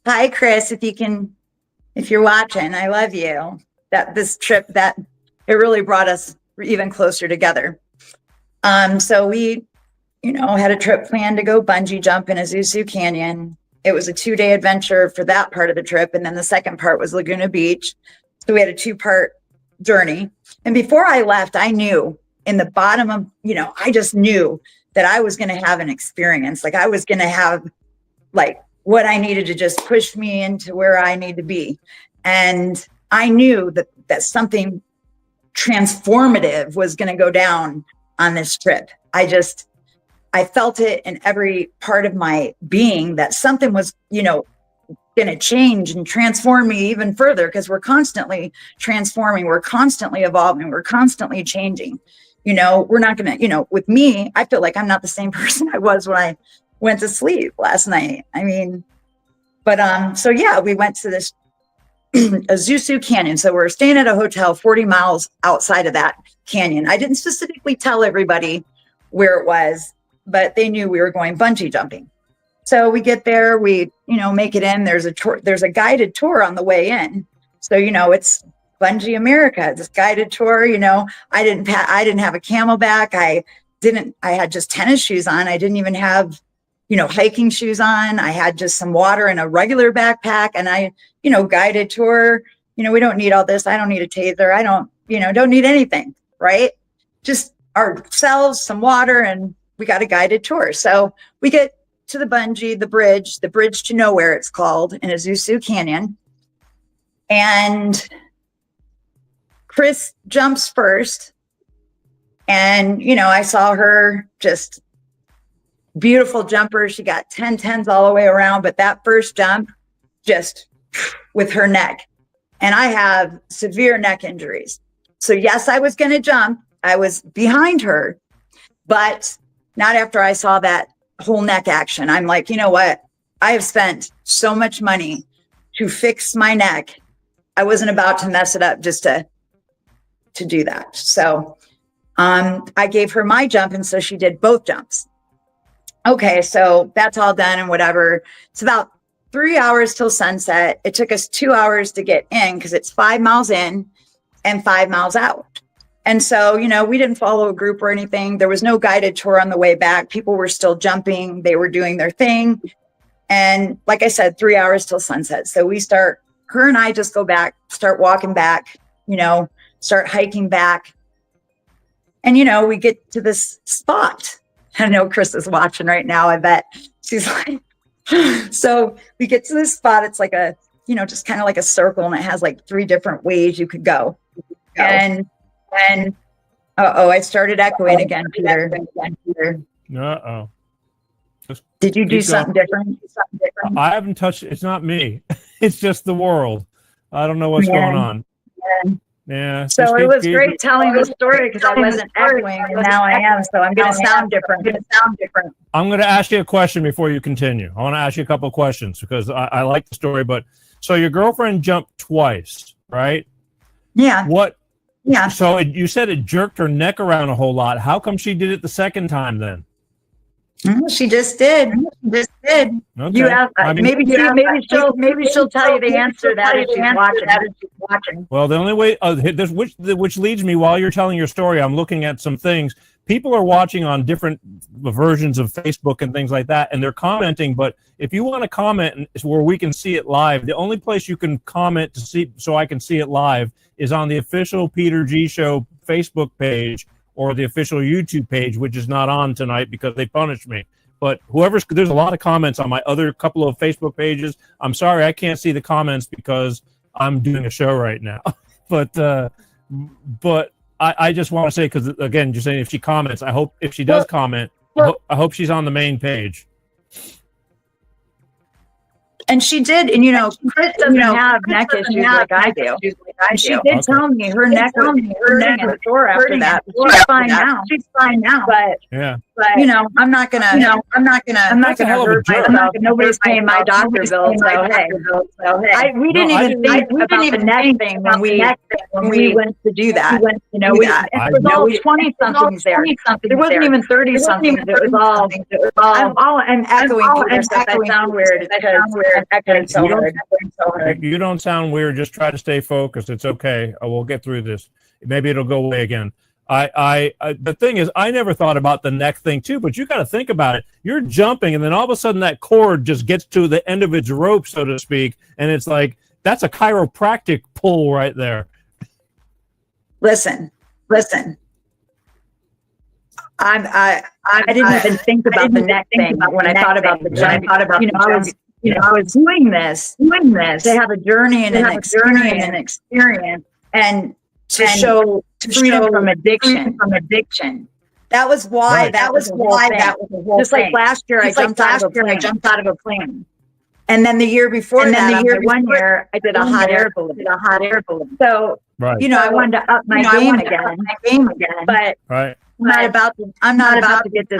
Hi, Chris, if you're watching, I love you. This trip, it really brought us even closer together. So we, had a trip planned to go bungee jump in Azusa Canyon. It was a 2-day adventure for that part of the trip. And then the second part was Laguna Beach. So we had a 2-part journey. And before I left, I knew in the bottom of, I just knew that I was going to have an experience. Like I was going to have like what I needed to just push me into where I need to be. And I knew that something transformative was going to go down on this trip. I felt it in every part of my being that something was, going to change and transform me even further, because we're constantly transforming. We're constantly evolving. We're constantly changing. We're not going to, with me, I feel like I'm not the same person I was when I went to sleep last night. We went to this Azusa Canyon. So we're staying at a hotel 40 miles outside of that canyon. I didn't specifically tell everybody where it was, but they knew we were going bungee jumping. So we get there, we, make it in. There's a guided tour on the way in. So, it's Bungee America, this guided tour. I didn't have a camelback. I had just tennis shoes on. I didn't even have, hiking shoes on. I had just some water in a regular backpack, and guided tour. We don't need all this. I don't need a taser. I don't need anything, right? Just ourselves, some water, and we got a guided tour. So we get to the bungee, the bridge to nowhere, it's called, in Azusa Canyon. And Chris jumps first. And, I saw her, just beautiful jumper. She got 10s all the way around, but that first jump, just with her neck. And I have severe neck injuries. So yes, I was going to jump. I was behind her, but not after I saw that whole neck action. I'm like, you know what? I have spent so much money to fix my neck. I wasn't about to mess it up just to do that. So I gave her my jump, and so she did both jumps. Okay, so that's all done and whatever. It's about 3 hours till sunset. It took us 2 hours to get in because it's 5 miles in and 5 miles out. And so, we didn't follow a group or anything. There was no guided tour on the way back. People were still jumping. They were doing their thing. And like I said, 3 hours till sunset. So her and I just go back, start walking back, start hiking back. And, we get to this spot. I know Chris is watching right now. I bet she's like, so we get to this spot. It's like a, just kind of like a circle, and it has like 3 different ways you could go. And Uh-oh, I started echoing again, Peter. Uh-oh. Did you do something different? I haven't touched it. It's not me. It's just the world. I don't know what's going on. Yeah. So it was great telling the story because I wasn't echoing, and now I am. So I'm going to sound different. I'm going to ask you a question before you continue. I want to ask you a couple of questions because I like the story. But so your girlfriend jumped twice, right? Yeah. What? Yeah. So you said it jerked her neck around a whole lot. How come she did it the second time then? She just did. Okay. You asked, maybe she'll tell you the answer to that if she's watching. Well, the only way, which leads me, while you're telling your story, I'm looking at some things. People are watching on different versions of Facebook and things like that, and they're commenting. But if you want to comment where we can see it live, the only place you can comment to see, so I can see it live, is on the official Peter G Show Facebook page or the official YouTube page, which is not on tonight because they punished me. But there's a lot of comments on my other couple of Facebook pages. I'm sorry, I can't see the comments because I'm doing a show right now. but I just want to say, because again, you're saying if she comments, I hope if she does comment, I hope she's on the main page. And she did, and Chris doesn't have neck issues like I do. She did tell me her neck was sore after that. But she's fine now. But yeah. I'm not gonna hurt myself. Nobody's paying my doctor bill, so hey. We didn't even think about the neck thing when we went to do that. It was all 20-somethings there. There wasn't even 30-somethings. It was all. I'm echoing Peter, so if I sound weird, it's because I'm echoing so hard. You don't sound weird. Just try to stay focused. It's okay. We'll get through this. Maybe it'll go away again. The thing is, I never thought about the neck thing too, but you got to think about it. You're jumping, and then all of a sudden that cord just gets to the end of its rope, so to speak, and it's like that's a chiropractic pull right there. Listen. I didn't even think about the neck thing when I thought about the jump. I was doing this to have a journey and an experience, and to show freedom from addiction. That was why. Right. That was the whole thing. Just like last year, I jumped out of a plane. And then the year before that, one year, I did a hot air balloon. So, right. I wanted to up my game again. But right. I'm not about to get this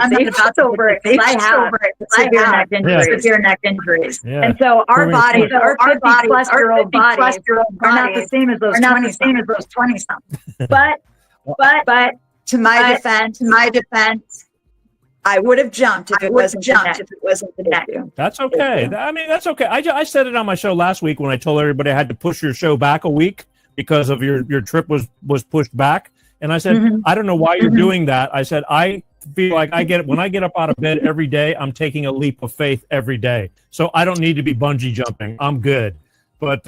over it because I have severe neck injuries. Yeah. And so our 50-plus-year-old bodies are not the same as those 20-something. But to my defense, I would have jumped if it wasn't the neck. That's okay. That's okay. I said it on my show last week when I told everybody I had to push your show back a week because of your trip was pushed back. And I said, I don't know why you're doing that. I said, I feel like when I get up out of bed every day, I'm taking a leap of faith every day. So I don't need to be bungee jumping. I'm good. But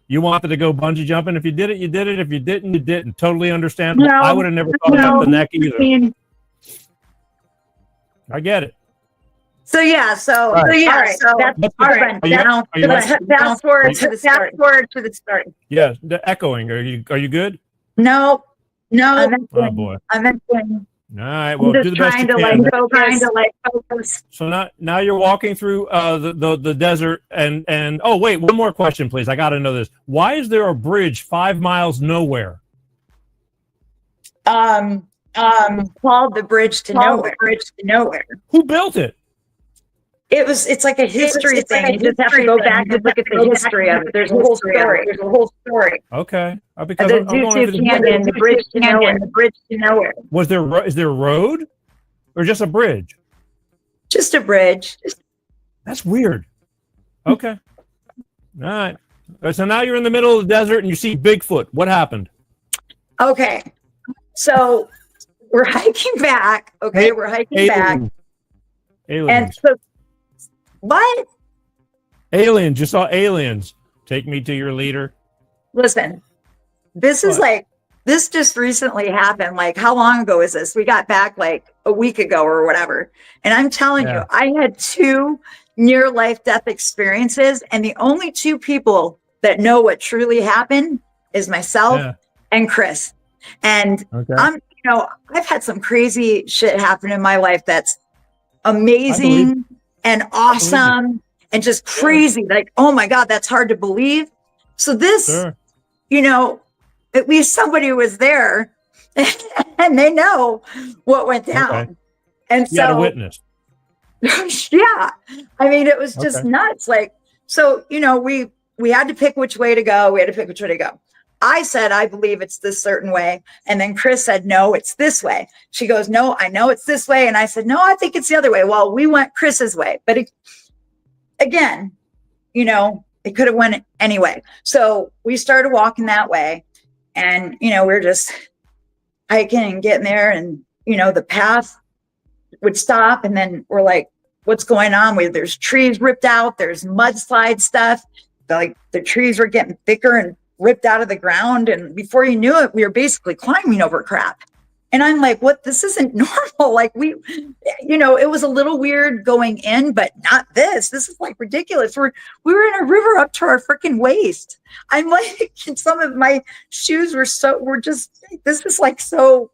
you wanted to go bungee jumping. If you did it, you did it. If you didn't, you didn't. Totally understandable. No, I would have never thought about the neck either. I get it. So that's all right. Fast forward to the start. Yeah, the echoing. Are you good? No. Oh boy. I'm echoing. All right. Well, do the best you can. Trying to focus. So now you're walking through the desert and oh wait, one more question, please. I got to know this. Why is there a bridge 5 miles nowhere? Called the bridge to nowhere. Who built it? It's like a history thing. You just have to go back and look at the history of it. There's a whole story. Okay. Because the Canyon, the bridge to nowhere. Is there a road or just a bridge? Just a bridge. That's weird. Okay. All right. So now you're in the middle of the desert and you see Bigfoot. What happened? Okay. So we're hiking back. Okay. We're hiking back. Aliens. And so, what? Aliens. You saw aliens. Take me to your leader. Listen, this is this just recently happened. Like, how long ago is this? We got back like a week ago or whatever. And I'm telling you, I had 2 near-life death experiences. And the only 2 people that know what truly happened is myself and Chris. And I've had some crazy shit happen in my life that's amazing and awesome and just crazy. Like, oh my God, that's hard to believe. So this, at least somebody was there and they know what went down. Okay. And You had a so, witness. yeah, I mean, it was just nuts. Like, so, we had to pick which way to go. I said, I believe it's this certain way. And then Chris said, no, it's this way. She goes, no, I know it's this way. And I said, no, I think it's the other way. Well, we went Chris's way. But again, it could have went anyway. So we started walking that way. And, we're just hiking and getting there. And, the path would stop. And then we're like, what's going on? There's trees ripped out. There's mudslide stuff. The trees were getting thicker and ripped out of the ground. And before you knew it, we were basically climbing over crap. And I'm like, what? This isn't normal. Like it was a little weird going in, but not this. This is like ridiculous. We were in a river up to our freaking waist. I'm like, some of my shoes this is like so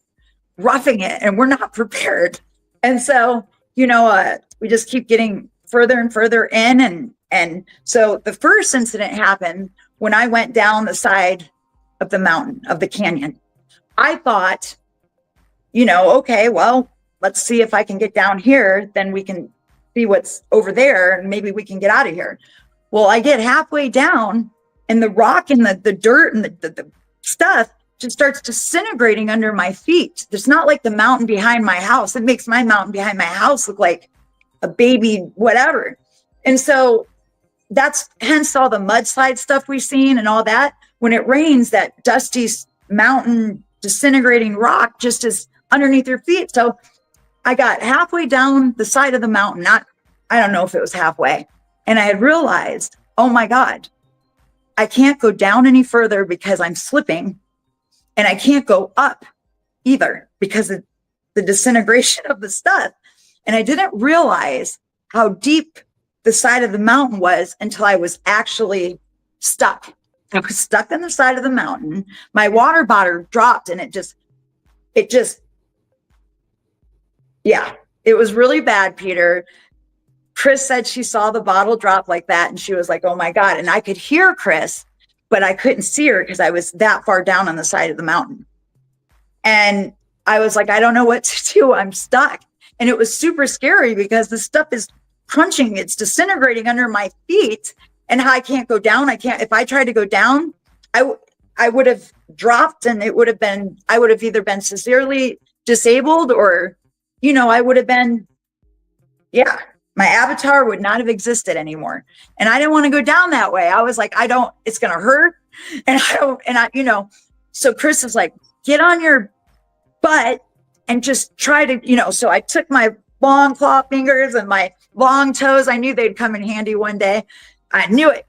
roughing it and we're not prepared. And so, we just keep getting further and further in. And so the first incident happened when I went down the side of the mountain, of the canyon. I thought, okay, well, let's see if I can get down here. Then we can see what's over there and maybe we can get out of here. Well, I get halfway down and the rock and the dirt and the stuff just starts disintegrating under my feet. It's not like the mountain behind my house. It makes my mountain behind my house look like a baby, whatever. And so that's hence all the mudslide stuff we've seen and all that. When it rains, that dusty mountain disintegrating rock just is underneath your feet. So I got halfway down the side of the mountain. I don't know if it was halfway. And I had realized, oh my God, I can't go down any further because I'm slipping. And I can't go up either because of the disintegration of the stuff. And I didn't realize how deep the side of the mountain was until I was actually stuck. I was stuck on the side of the mountain. My water bottle dropped and it was really bad, Peter. Chris said she saw the bottle drop like that and she was like, oh my God. And I could hear Chris, but I couldn't see her because I was that far down on the side of the mountain. And I was like, I don't know what to do. I'm stuck. And it was super scary because the stuff is crunching. It's disintegrating under my feet and I can't go down. If I tried to go down, I would have dropped and I would have either been severely disabled or, I would have been, my avatar would not have existed anymore. And I didn't want to go down that way. I was like, it's going to hurt. So Chris is like, get on your butt and just try to, so I took my long claw fingers and my long toes. I knew they'd come in handy one day. I knew it.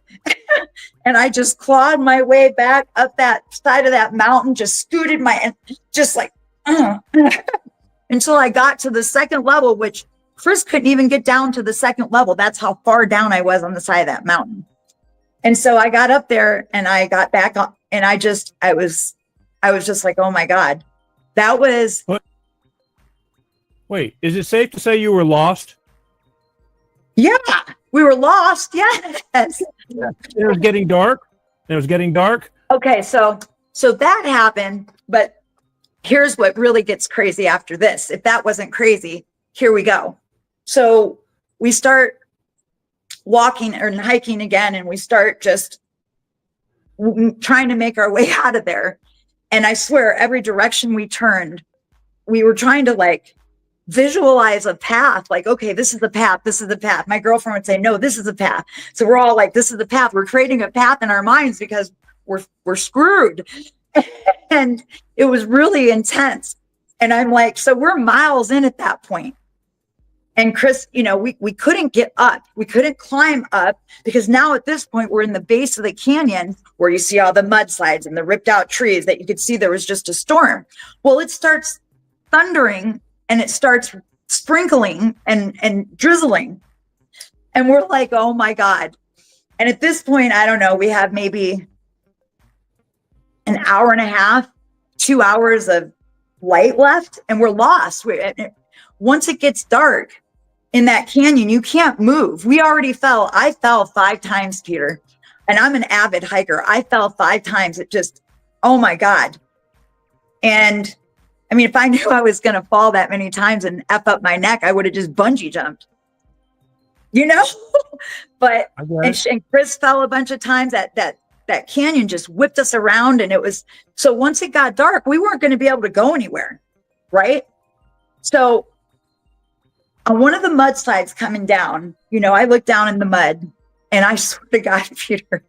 And I just clawed my way back up that side of that mountain, just scooted just like, until I got to the second level, which Chris couldn't even get down to the second level. That's how far down I was on the side of that mountain. And so I got up there and I got back up and I was just like, oh my God, that was. What? Wait, is it safe to say you were lost? Yeah, we were lost. Yes. It was getting dark. Okay. So that happened, but here's what really gets crazy after this. If that wasn't crazy, here we go. So we start walking or hiking again, and we start just trying to make our way out of there. And I swear, every direction we turned, we were trying to visualize a path. Like, okay, this is the path. This is the path. My girlfriend would say, no, this is the path. So we're all like, this is the path. We're creating a path in our minds because we're screwed. And it was really intense. And I'm like, so we're miles in at that point. And Chris, we couldn't get up. We couldn't climb up because now at this point, we're in the base of the canyon where you see all the mudslides and the ripped out trees that you could see there was just a storm. Well, it starts thundering and it starts sprinkling and drizzling. And we're like, oh my God. And at this point, I don't know, we have maybe an hour and a half, 2 hours of light left and we're lost. Once it gets dark in that canyon, you can't move. We already fell. I fell 5 times, Peter, and I'm an avid hiker. I fell 5 times. It just, oh my God. And I mean, if I knew I was going to fall that many times and F up my neck, I would have just bungee jumped, you know? But, and Chris fell a bunch of times. That canyon just whipped us around. And it was, so once it got dark, we weren't going to be able to go anywhere. Right. So on one of the mudslides coming down, you know, I looked down in the mud and I swear to God, Peter,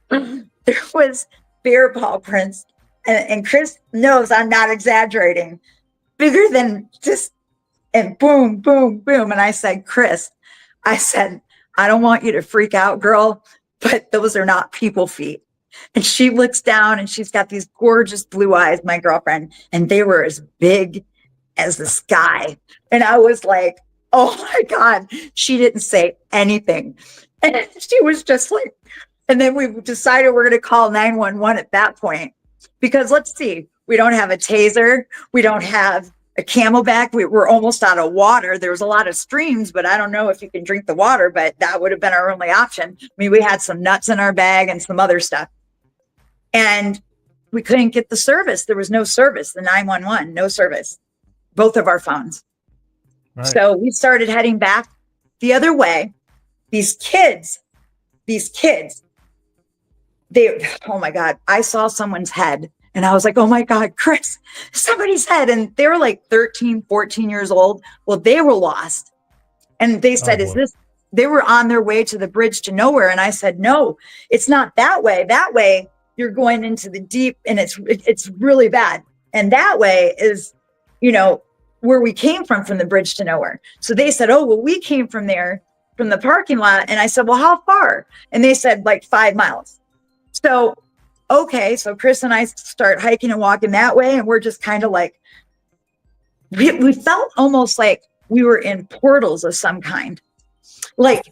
there was bear paw prints. And Chris knows I'm not exaggerating, bigger than just, and boom, boom, boom. And I said, Chris, I said, I don't want you to freak out, girl, but those are not people feet. And she looks down and she's got these gorgeous blue eyes, my girlfriend, and they were as big as the sky. And I was like, oh my God, she didn't say anything. And she was just like, and then we decided we're going to call 911 at that point. Because let's see, we don't have a taser. We don't have a camelback. We're almost out of water. There was a lot of streams, but I don't know if you can drink the water, but that would have been our only option. I mean, we had some nuts in our bag and some other stuff. And we couldn't get the service. There was no service, the 911, no service, both of our phones. Right. So we started heading back the other way. These kids, oh my God, I saw someone's head and I was like, oh my God, Chris, somebody's head. And they were like 13, 14 years old. Well, they were lost. And they said, they were on their way to the bridge to nowhere. And I said, no, it's not that way. That way you're going into the deep and it's really bad. And that way is, you know, where we came from the bridge to nowhere. So they said, oh, well, we came from there, from the parking lot. And I said, well, how far? And they said like 5 miles. So, okay. So Chris and I start hiking and walking that way. And we're just kind of like, we felt almost like we were in portals of some kind. Like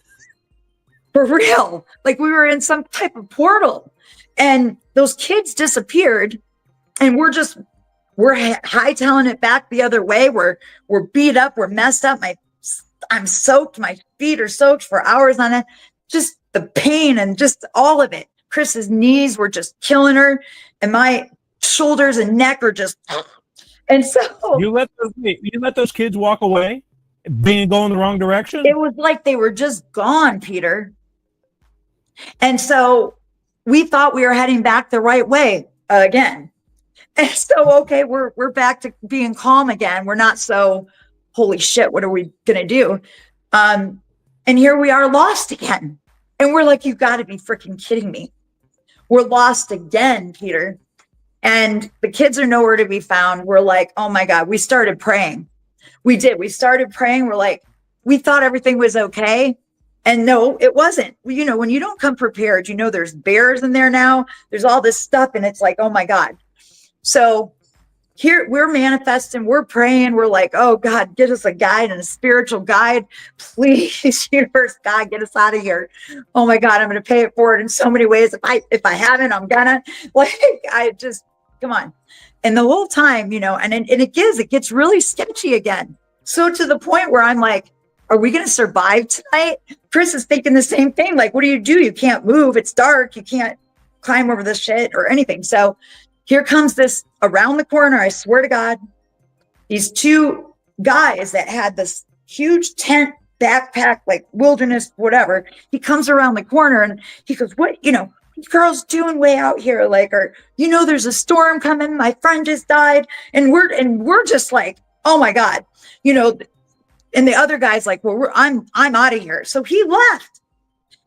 for real, like we were in some type of portal and those kids disappeared and we're hightailing it back the other way. We're beat up. We're messed up. I'm soaked. My feet are soaked for hours on it. Just the pain and just all of it. Chris's knees were just killing her and my shoulders and neck are just, and so you let those kids walk away going the wrong direction. It was like they were just gone, Peter. And so we thought we were heading back the right way again. And so, okay, we're back to being calm again. We're not so, holy shit, what are we going to do? And here we are lost again. And we're like, you got to be freaking kidding me. We're lost again, Peter. And the kids are nowhere to be found. We're like, oh my God, we started praying. We did. We started praying. We're like, we thought everything was okay. And no, it wasn't. Well, you know, when you don't come prepared, you know, there's bears in there now. There's all this stuff. And it's like, oh my God. So here we're manifesting, we're praying. We're like, oh God, get us a guide and a spiritual guide. Please, universe, God, get us out of here. Oh my God, I'm going to pay it forward in so many ways. If I haven't, I'm gonna, like, I just, come on. And the whole time, you know, and it gets really sketchy again. So to the point where I'm like, are we going to survive tonight? Chris is thinking the same thing. Like, what do? You can't move. It's dark. You can't climb over this shit or anything. So here comes this around the corner. I swear to God, these 2 guys that had this huge tent, backpack, like wilderness, whatever. He comes around the corner and he goes, what, you know, girls doing way out here? Like, or, you know, there's a storm coming. My friend just died. And we're just like, oh my God, you know. And the other guy's like, well, I'm out of here. So he left.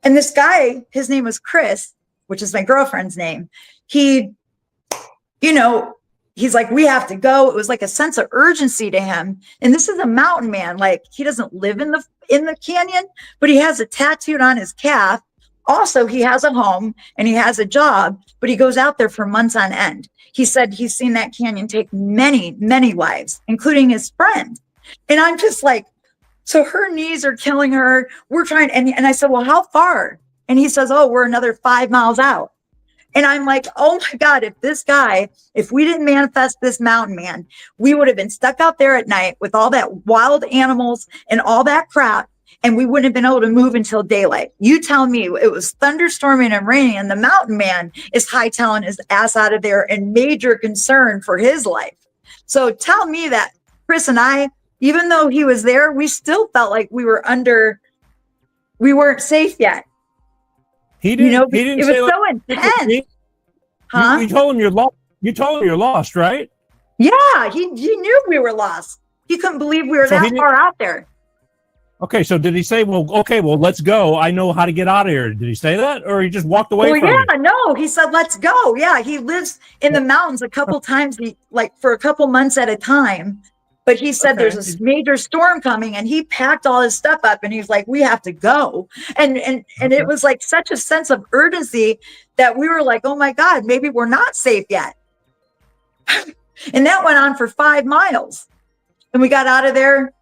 And this guy, his name was Chris, which is my girlfriend's name. He, you know, he's like, we have to go. It was like a sense of urgency to him. And this is a mountain man. Like, he doesn't live in the canyon, but he has a tattooed on his calf. Also, he has a home and he has a job, but he goes out there for months on end. He said he's seen that canyon take many, many lives, including his friend. And I'm just like, so her knees are killing her. We're trying. And I said, well, how far? And he says, oh, we're another 5 miles out. And I'm like, oh my God, if we didn't manifest this mountain man, we would have been stuck out there at night with all that wild animals and all that crap. And we wouldn't have been able to move until daylight. You tell me it was thunderstorming and raining, and the mountain man is hightailing his ass out of there in major concern for his life. So tell me that Chris and I, even though he was there, we still felt like we weren't safe yet. He didn't. He didn't. It was so intense. You told him you're lost. You told him you're lost, right? Yeah, he knew we were lost. He couldn't believe we were that far out there. Okay, so did he say, well, let's go. I know how to get out of here. Did he say that? Or he just walked away from you? No, he said, let's go. Yeah, he lives in the mountains a couple times, for a couple months at a time. But he said there's a major storm coming, and he packed all his stuff up, and he's like, we have to go. And it was like such a sense of urgency that we were like, oh my God, maybe we're not safe yet. And that went on for 5 miles. And we got out of there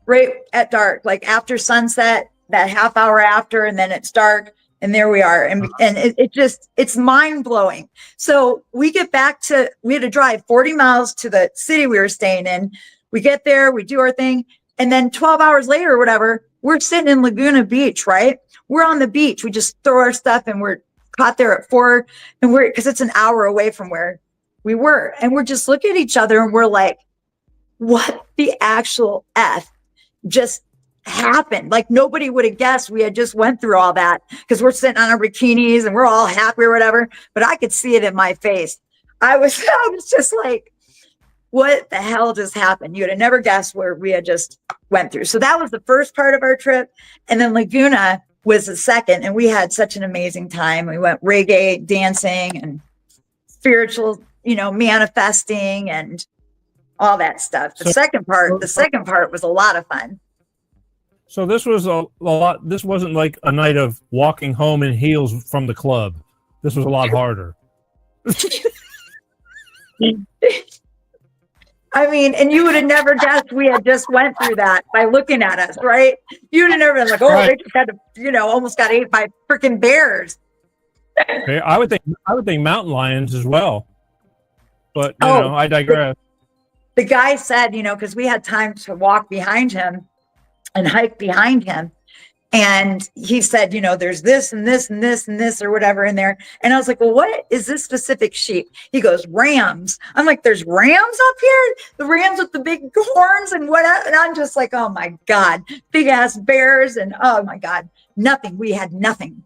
right at dark, like after sunset, that half hour after, and then it's dark, and there we are. And it's mind blowing. So we had to drive 40 miles to the city we were staying in. We get there, we do our thing. And then 12 hours later or whatever, we're sitting in Laguna Beach, right? We're on the beach. We just throw our stuff, and we're caught there at 4, and because it's an hour away from where we were. And we're just looking at each other, and we're like, what the actual F just happened? Like, nobody would have guessed we had just went through all that, because we're sitting on our bikinis and we're all happy or whatever, but I could see it in my face. I was just like, what the hell just happened? You would have never guessed where we had just went through. So that was the first part of our trip. And then Laguna was the second, and we had such an amazing time. We went reggae dancing and spiritual, manifesting and all that stuff. The second part was a lot of fun. So this was a lot. This wasn't like a night of walking home in heels from the club. This was a lot harder. I mean, and you would have never guessed we had just went through that by looking at us, right? You would have never been like, oh, They just had to, almost got ate by freaking bears. Okay, I would think mountain lions as well. But I digress. The guy said, because we had time to walk behind him and hike behind him. And he said, there's this and this and this and this or whatever in there. And I was like, well, what is this specific sheep? He goes, rams. I'm like, there's rams up here? The rams with the big horns and whatever. And I'm just like, oh my God, big ass bears. And oh my God, nothing. We had nothing.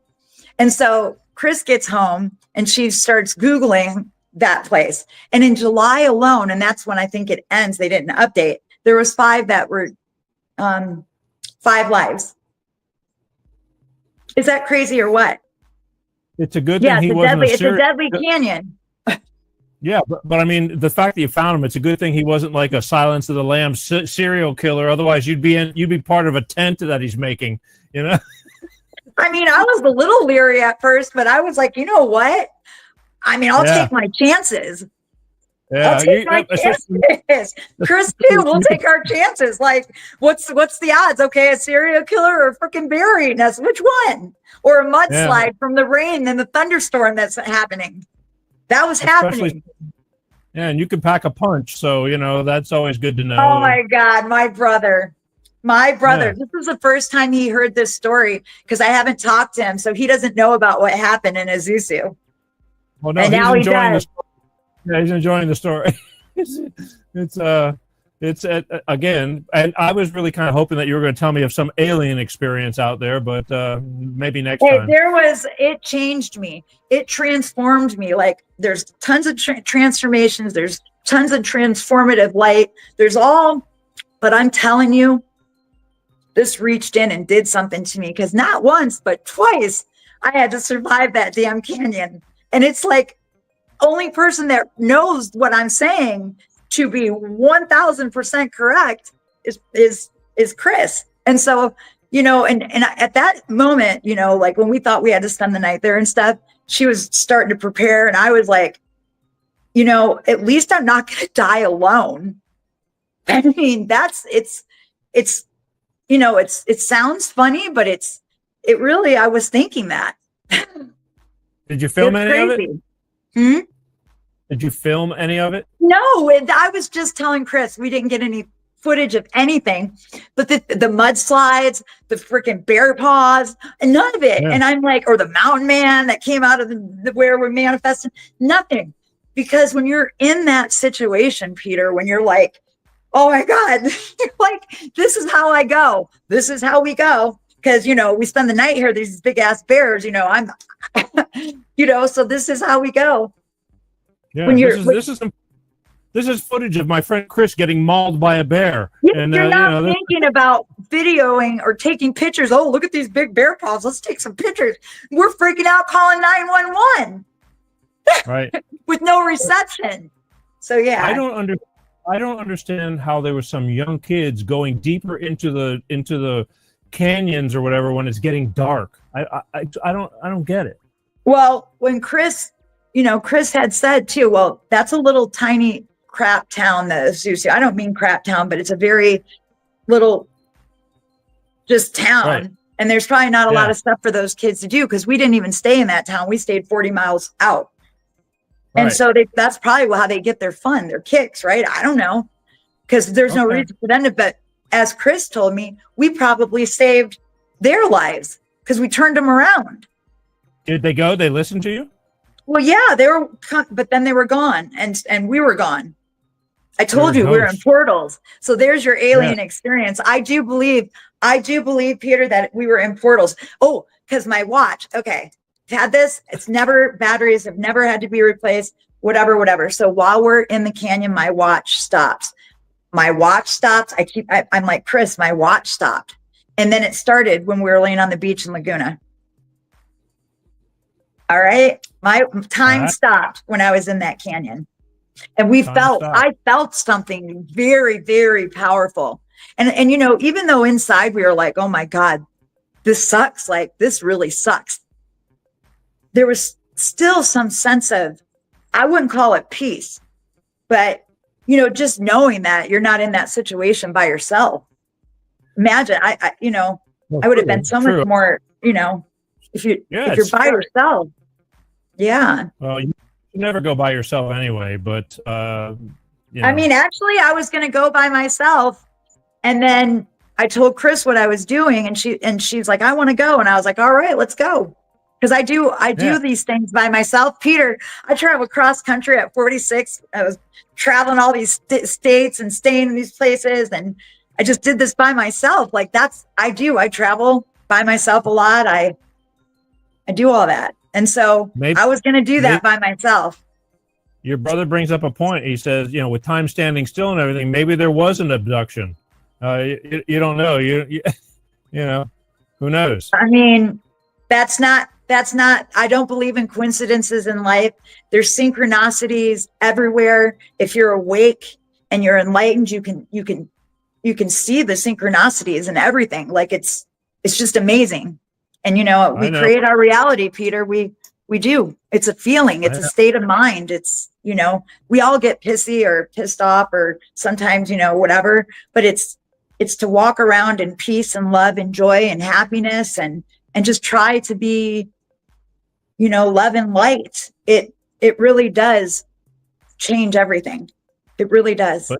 And so Chris gets home and she starts Googling that place. And in July alone, and that's when I think it ends, they didn't update, there was 5 that were 5 lives. Is that crazy or what? It's a good thing he wasn't it's a deadly canyon. Yeah, but I mean, the fact that you found him, it's a good thing he wasn't like a Silence of the Lambs serial killer. Otherwise, you'd be part of a tent that he's making, I mean, I was a little leery at first, but I was like, you know what? I mean, I'll take my chances. Yeah, I'll take my chances. Chris too, we'll take our chances. Like, what's the odds? Okay, a serial killer or a freaking bear eating us? Which one? Or a mudslide from the rain and the thunderstorm that's happening. That was happening. Yeah, and you can pack a punch, so that's always good to know. Oh my God, my brother. Yeah. This was the first time he heard this story, because I haven't talked to him, so he doesn't know about what happened in Azusa. Well, no, and now he's enjoying the story. Yeah, he's enjoying the story. It's again, and I was really kind of hoping that you were going to tell me of some alien experience out there, but maybe next time. It changed me. It transformed me. Like, there's tons of transformations. There's tons of transformative light. But I'm telling you, this reached in and did something to me, because not once, but twice I had to survive that damn canyon. And it's like, only person that knows what I'm saying to be 1000% correct is Chris. And so, and at that moment, like when we thought we had to spend the night there and stuff, she was starting to prepare. And I was like, at least I'm not going to die alone. I mean, it sounds funny, but it really, I was thinking that. Did you film any of it? Hmm? Did you film any of it? No, I was just telling Chris we didn't get any footage of anything, but the mudslides, the freaking bear paws, and none of it. Yeah. And I'm like, or the mountain man that came out of the where we're manifesting, nothing. Because when you're in that situation, Peter, when you're like, oh my God, you're like, this is how I go. This is how we go. Because, you know, we spend the night here, these big ass bears, you know, I'm, you know, so this is how we go. Yeah, When you're, this is footage of my friend Chris getting mauled by a bear. yeah, And you're not you know, thinking about videoing or taking pictures. Oh, look at these big bear paws. Let's take some pictures. We're freaking out calling 911 right. with no reception. So yeah, I don't understand how there were some young kids going deeper into the canyons or whatever when it's getting dark. I don't get it. well, when Chris, you know, Chris had said too, well, that's a little tiny crap town, the Azusa. I don't mean crap town, but it's a very little just town. Right. And there's probably not a Yeah. lot of stuff for those kids to do because we didn't even stay in that town. We stayed 40 miles out. And Right. so that's probably how they get their fun, their kicks, right? I don't know. Because there's no Okay. reason for them to, but as Chris told me, we probably saved their lives because we turned them around. Did they go? They listened to you? Well, yeah, they were, but then they were gone and we were gone. I told you we were in portals. So there's your alien experience. I do believe, Peter, that we were in portals. Oh, because my watch, okay, I've had this. It's never, batteries have never had to be replaced, whatever. So while we're in the canyon, my watch stops. I'm like, Chris, my watch stopped. And then it started when we were laying on the beach in Laguna. All right. My time stopped when I was in that canyon. And I felt something very, very powerful. And, you know, even though inside we were like, oh my God, this sucks. Like, this really sucks. There was still some sense of, I wouldn't call it peace, but, you know, just knowing that you're not in that situation by yourself. Imagine, I would have been so much more, you know, if you're by yourself. Yeah. Well, you never go by yourself anyway, but you know. I mean, actually, I was going to go by myself, and then I told Chris what I was doing, and she's like, "I want to go," and I was like, "All right, let's go," because I do these things by myself. Peter, I travel cross country at 46. I was traveling all these states and staying in these places, and I just did this by myself. Like I travel by myself a lot. I do all that. And so I was going to do that by myself. Your brother brings up a point. He says, you know, with time standing still and everything, maybe there was an abduction. You don't know. You know, who knows? I mean, that's not, I don't believe in coincidences in life. There's synchronicities everywhere. If you're awake and you're enlightened, you can see the synchronicities and everything. Like it's just amazing. And, you know, we create our reality, Peter. We do. It's a feeling. It's a state of mind. It's, you know, we all get pissy or pissed off or sometimes, you know, whatever, but it's to walk around in peace and love and joy and happiness and just try to be, you know, love and light. It really does change everything. It really does.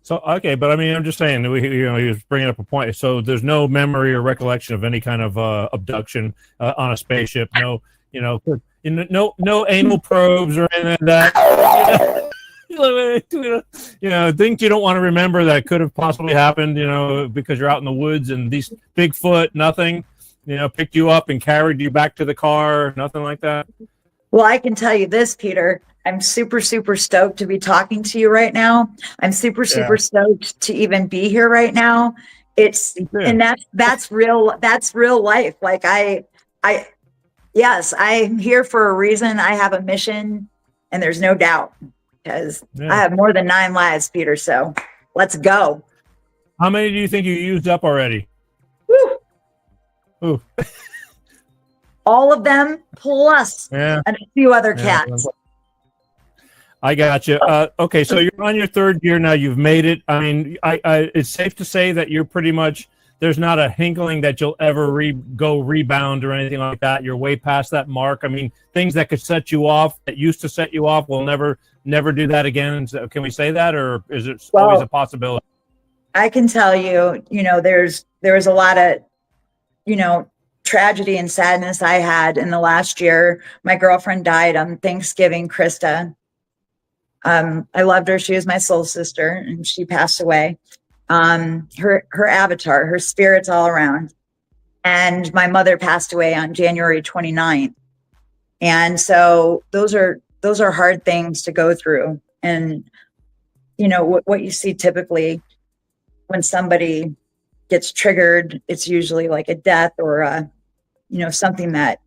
So, okay, but I mean, I'm just saying, he was bringing up a point. So there's no memory or recollection of any kind of abduction on a spaceship. No, you know, no anal probes or anything like that. You know, things you don't want to remember that could have possibly happened, you know, because you're out in the woods and these Bigfoot, nothing, you know, picked you up and carried you back to the car, nothing like that. Well, I can tell you this, Peter. I'm super, super stoked to be talking to you right now. I'm super, super stoked to even be here right now. And that's real life. Like yes, I'm here for a reason. I have a mission and there's no doubt because I have more than 9 lives, Peter. So let's go. How many do you think you used up already? Woo. Ooh. All of them plus and a few other cats. I got you. Okay, so you're on your 3rd year now. You've made it. I mean, I it's safe to say that you're pretty much there's not a hinkling that you'll ever go rebound or anything like that. You're way past that mark. I mean, things that could set you off, that used to set you off, will never do that again. So can we say that, or is it always a possibility? I can tell you, there was a lot of, tragedy and sadness I had in the last year. My girlfriend died on Thanksgiving, Krista. I loved her. She was my soul sister, and she passed away. Her avatar, her spirit's all around. And my mother passed away on January 29th. And so those are hard things to go through. And, what you see typically when somebody gets triggered, it's usually like a death or something that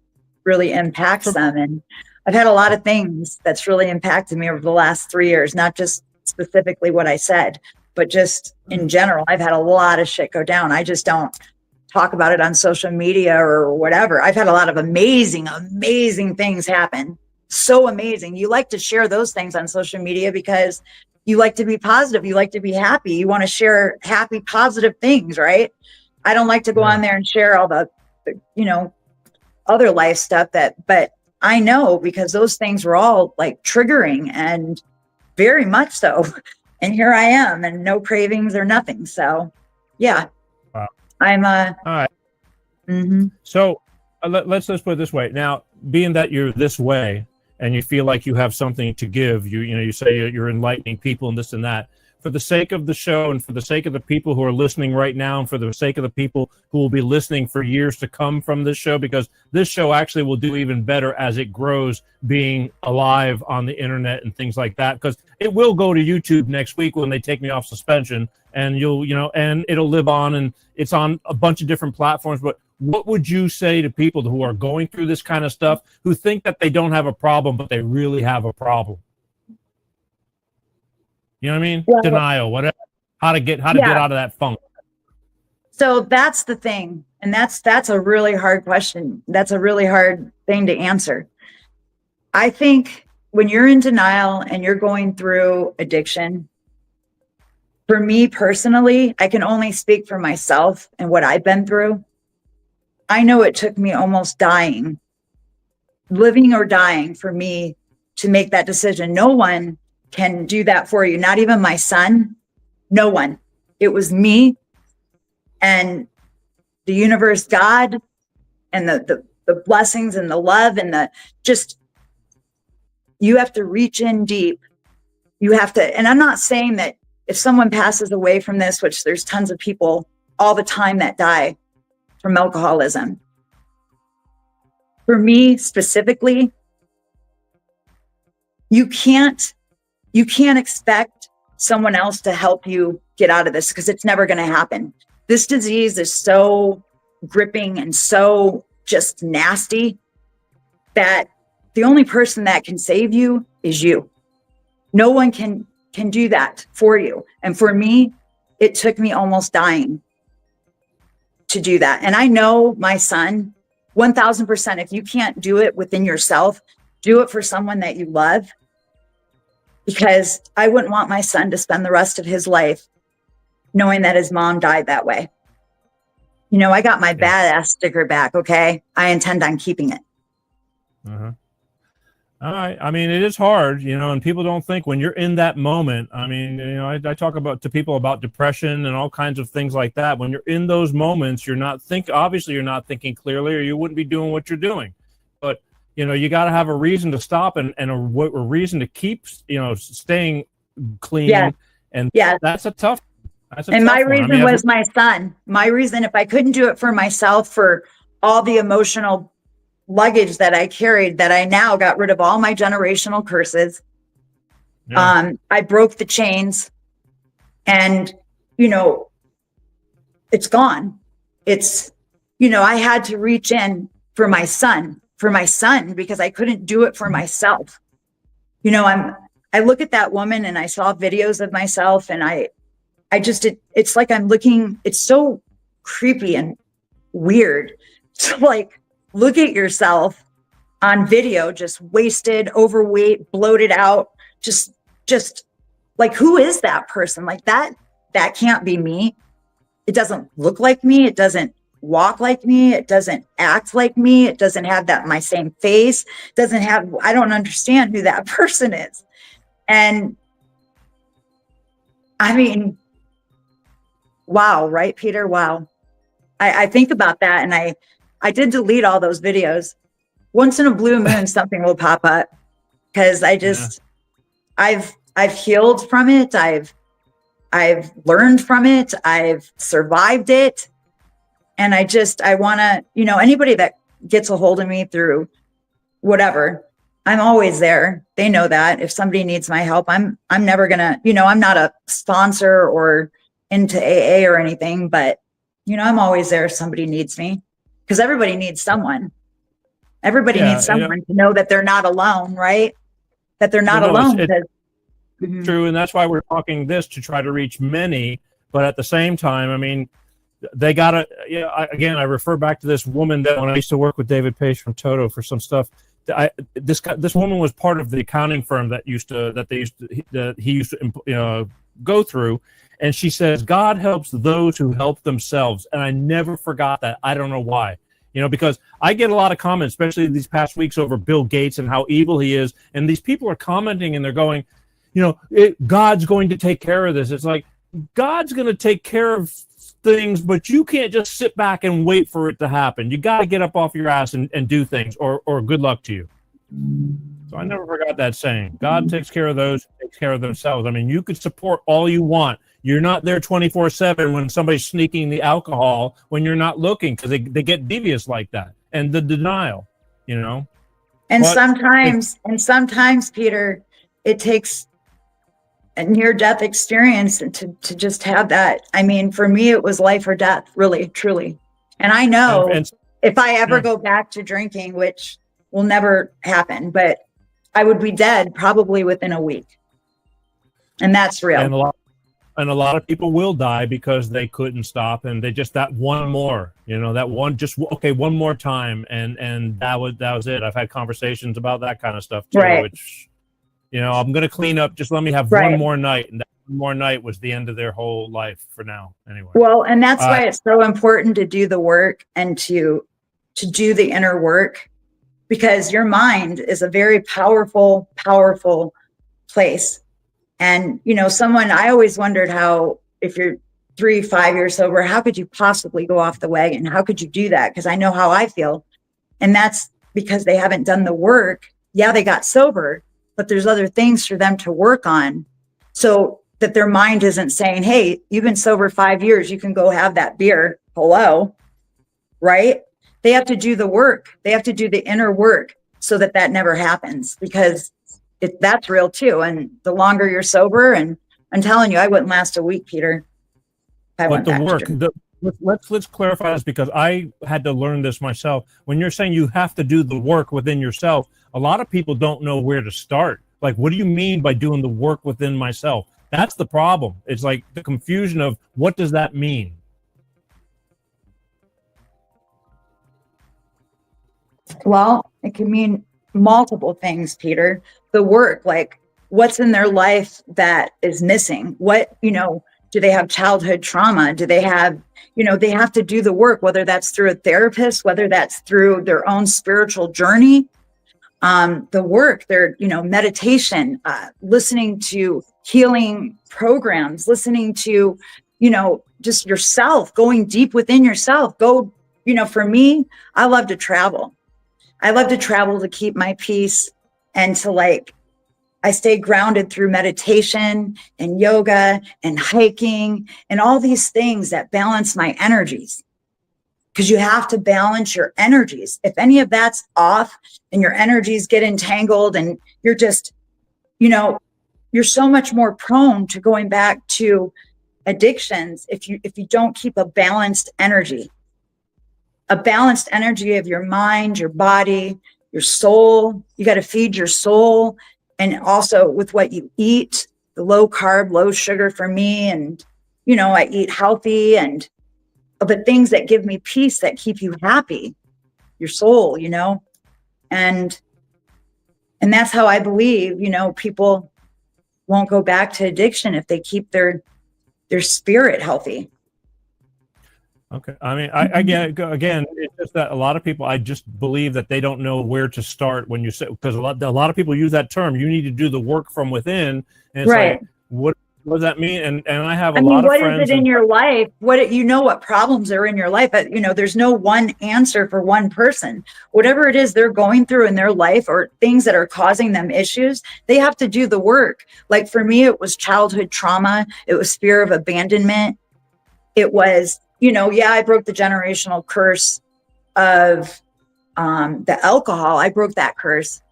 really impacts them. And I've had a lot of things that's really impacted me over the last 3 years, not just specifically what I said, but just in general. I've had a lot of shit go down. I just don't talk about it on social media or whatever. I've had a lot of amazing things happen. So amazing. You like to share those things on social media because you like to be positive. You like to be happy. You want to share happy, positive things, right? I don't like to go on there and share all the other life stuff but I know, because those things were all like triggering, and very much so. And here I am, and no cravings or nothing. So yeah. Wow. I'm all right. Mm-hmm. So let's put it this way. Now, being that you're this way and you feel like you have something to give, you say you're enlightening people and this and that, for the sake of the show and for the sake of the people who are listening right now and for the sake of the people who will be listening for years to come from this show, because this show actually will do even better as it grows, being alive on the internet and things like that, because it will go to YouTube next week when they take me off suspension, and and it'll live on, and it's on a bunch of different platforms. But what would you say to people who are going through this kind of stuff, who think that they don't have a problem, but they really have a problem? You know what I mean? Well, denial, whatever. How to get out of that funk. So that's the thing. And that's a really hard question. That's a really hard thing to answer. I think when you're in denial and you're going through addiction, for me personally, I can only speak for myself and what I've been through. I know it took me almost dying, living or dying, for me to make that decision. No one can do that for you. Not even my son. No one. It was me and the universe, God, and the blessings and the love and you have to reach in deep. You have to, and I'm not saying that if someone passes away from this, which there's tons of people all the time that die from alcoholism. For me specifically, you can't expect someone else to help you get out of this, because it's never going to happen. This disease is so gripping and so just nasty that the only person that can save you is you. No one can do that for you. And for me, it took me almost dying to do that. And I know my son, 1000%, if you can't do it within yourself, do it for someone that you love. Because I wouldn't want my son to spend the rest of his life knowing that his mom died that way. I got my badass sticker back, okay? I intend on keeping it. Uh-huh. All right. I mean, it is hard, and people don't think when you're in that moment. I mean, I talk to people about depression and all kinds of things like that. When you're in those moments, obviously you're not thinking clearly, or you wouldn't be doing what you're doing. But you got to have a reason to stop and a reason to keep, staying clean. Yeah. And that's a tough. My reason was my son. My reason, if I couldn't do it for myself, for all the emotional luggage that I carried, that I now got rid of all my generational curses. Yeah. I broke the chains, and, it's gone. It's, I had to reach in for my son, because I couldn't do it for myself. I look at that woman and I saw videos of myself, and it's like I'm looking, it's so creepy and weird to like look at yourself on video, just wasted, overweight, bloated out, just like, who is that person? Like that can't be me. it doesn't look like me. It doesn't walk like me. It doesn't act like me. It doesn't have my same face. I don't understand who that person is. And I mean, wow, right, Peter? Wow. I think about that, and I did delete all those videos. Once in a blue moon, something will pop up, because I've healed from it. I've learned from it. I've survived it. And I want to, anybody that gets a hold of me through whatever, I'm always there. They know that if somebody needs my help, I'm never gonna, I'm not a sponsor or into AA or anything, but I'm always there if somebody needs me, because everybody needs someone. Everybody needs someone to know that they're not alone, right? That they're not alone. It's true, and that's why we're talking this, to try to reach many. But at the same time, I mean, they gotta. Again, I refer back to this woman that when I used to work with David Page from Toto for some stuff. This woman was part of the accounting firm that he used to go through, and she says God helps those who help themselves, and I never forgot that. I don't know why. Because I get a lot of comments, especially these past weeks, over Bill Gates and how evil he is, and these people are commenting and they're going, God's going to take care of this. It's like, God's going to take care of things, but you can't just sit back and wait for it to happen. You got to get up off your ass and do things, or good luck to you. So I never forgot that saying. God takes care of those who take care of themselves. I mean, you could support all you want. You're not there 24/7 when somebody's sneaking the alcohol when you're not looking, because they get devious like that. And the denial, And sometimes, Peter, it takes a near-death experience to just have that. I mean, for me, it was life or death, really, truly. And I know if I ever go back to drinking, which will never happen, but I would be dead probably within a week. And that's real. And a lot of people will die because they couldn't stop, and they just that one more, one more time, and that was it. I've had conversations about that kind of stuff too, right. Which, I'm going to clean up. Just let me have one more night, and that one more night was the end of their whole life for now. Anyway. Well, and that's why it's so important to do the work and to do the inner work, because your mind is a very powerful, powerful place. And, I always wondered how, if you're 3-5 years sober, how could you possibly go off the wagon? How could you do that? Because I know how I feel. And that's because they haven't done the work. Yeah, they got sober, but there's other things for them to work on, so that their mind isn't saying, hey, you've been sober 5 years, you can go have that beer. Hello, right? They have to do the work. They have to do the inner work so that never happens, because that's real too. And the longer you're sober, and I'm telling you, I wouldn't last a week, Peter. But the work, let's clarify this, because I had to learn this myself. When you're saying you have to do the work within yourself, a lot of people don't know where to start. Like, what do you mean by doing the work within myself? That's the problem. It's like the confusion of, what does that mean? Well, it can mean multiple things, Peter. The work, like what's in their life that is missing? What, do they have childhood trauma? Do they have, they have to do the work, whether that's through a therapist, whether that's through their own spiritual journey. The work, their, meditation, listening to healing programs, listening to, just yourself, going deep within yourself. For me, I love to travel. I love to travel to keep my peace, and to I stay grounded through meditation and yoga and hiking and all these things that balance my energies. Because you have to balance your energies. If any of that's off and your energies get entangled, and you're just, you're so much more prone to going back to addictions if you don't keep a balanced energy. A balanced energy of your mind, your body, your soul. You got to feed your soul, and also with what you eat, the low carb, low sugar for me. And, I eat healthy, and the things that give me peace, that keep you happy, your soul, and that's how I believe, people won't go back to addiction if they keep their spirit healthy. Okay. I mean, I get it. Again, it's just that a lot of people, I just believe that they don't know where to start when you say, because a lot of people use that term, you need to do the work from within. And it's Right. like, what does that mean? And I have a I mean, lot of what is friends. it in your life? What problems are in your life? There's no one answer for one person. Whatever it is they're going through in their life or things that are causing them issues, they have to do the work. Like for me, it was childhood trauma. It was fear of abandonment. It was, I broke the generational curse of the alcohol. I broke that curse,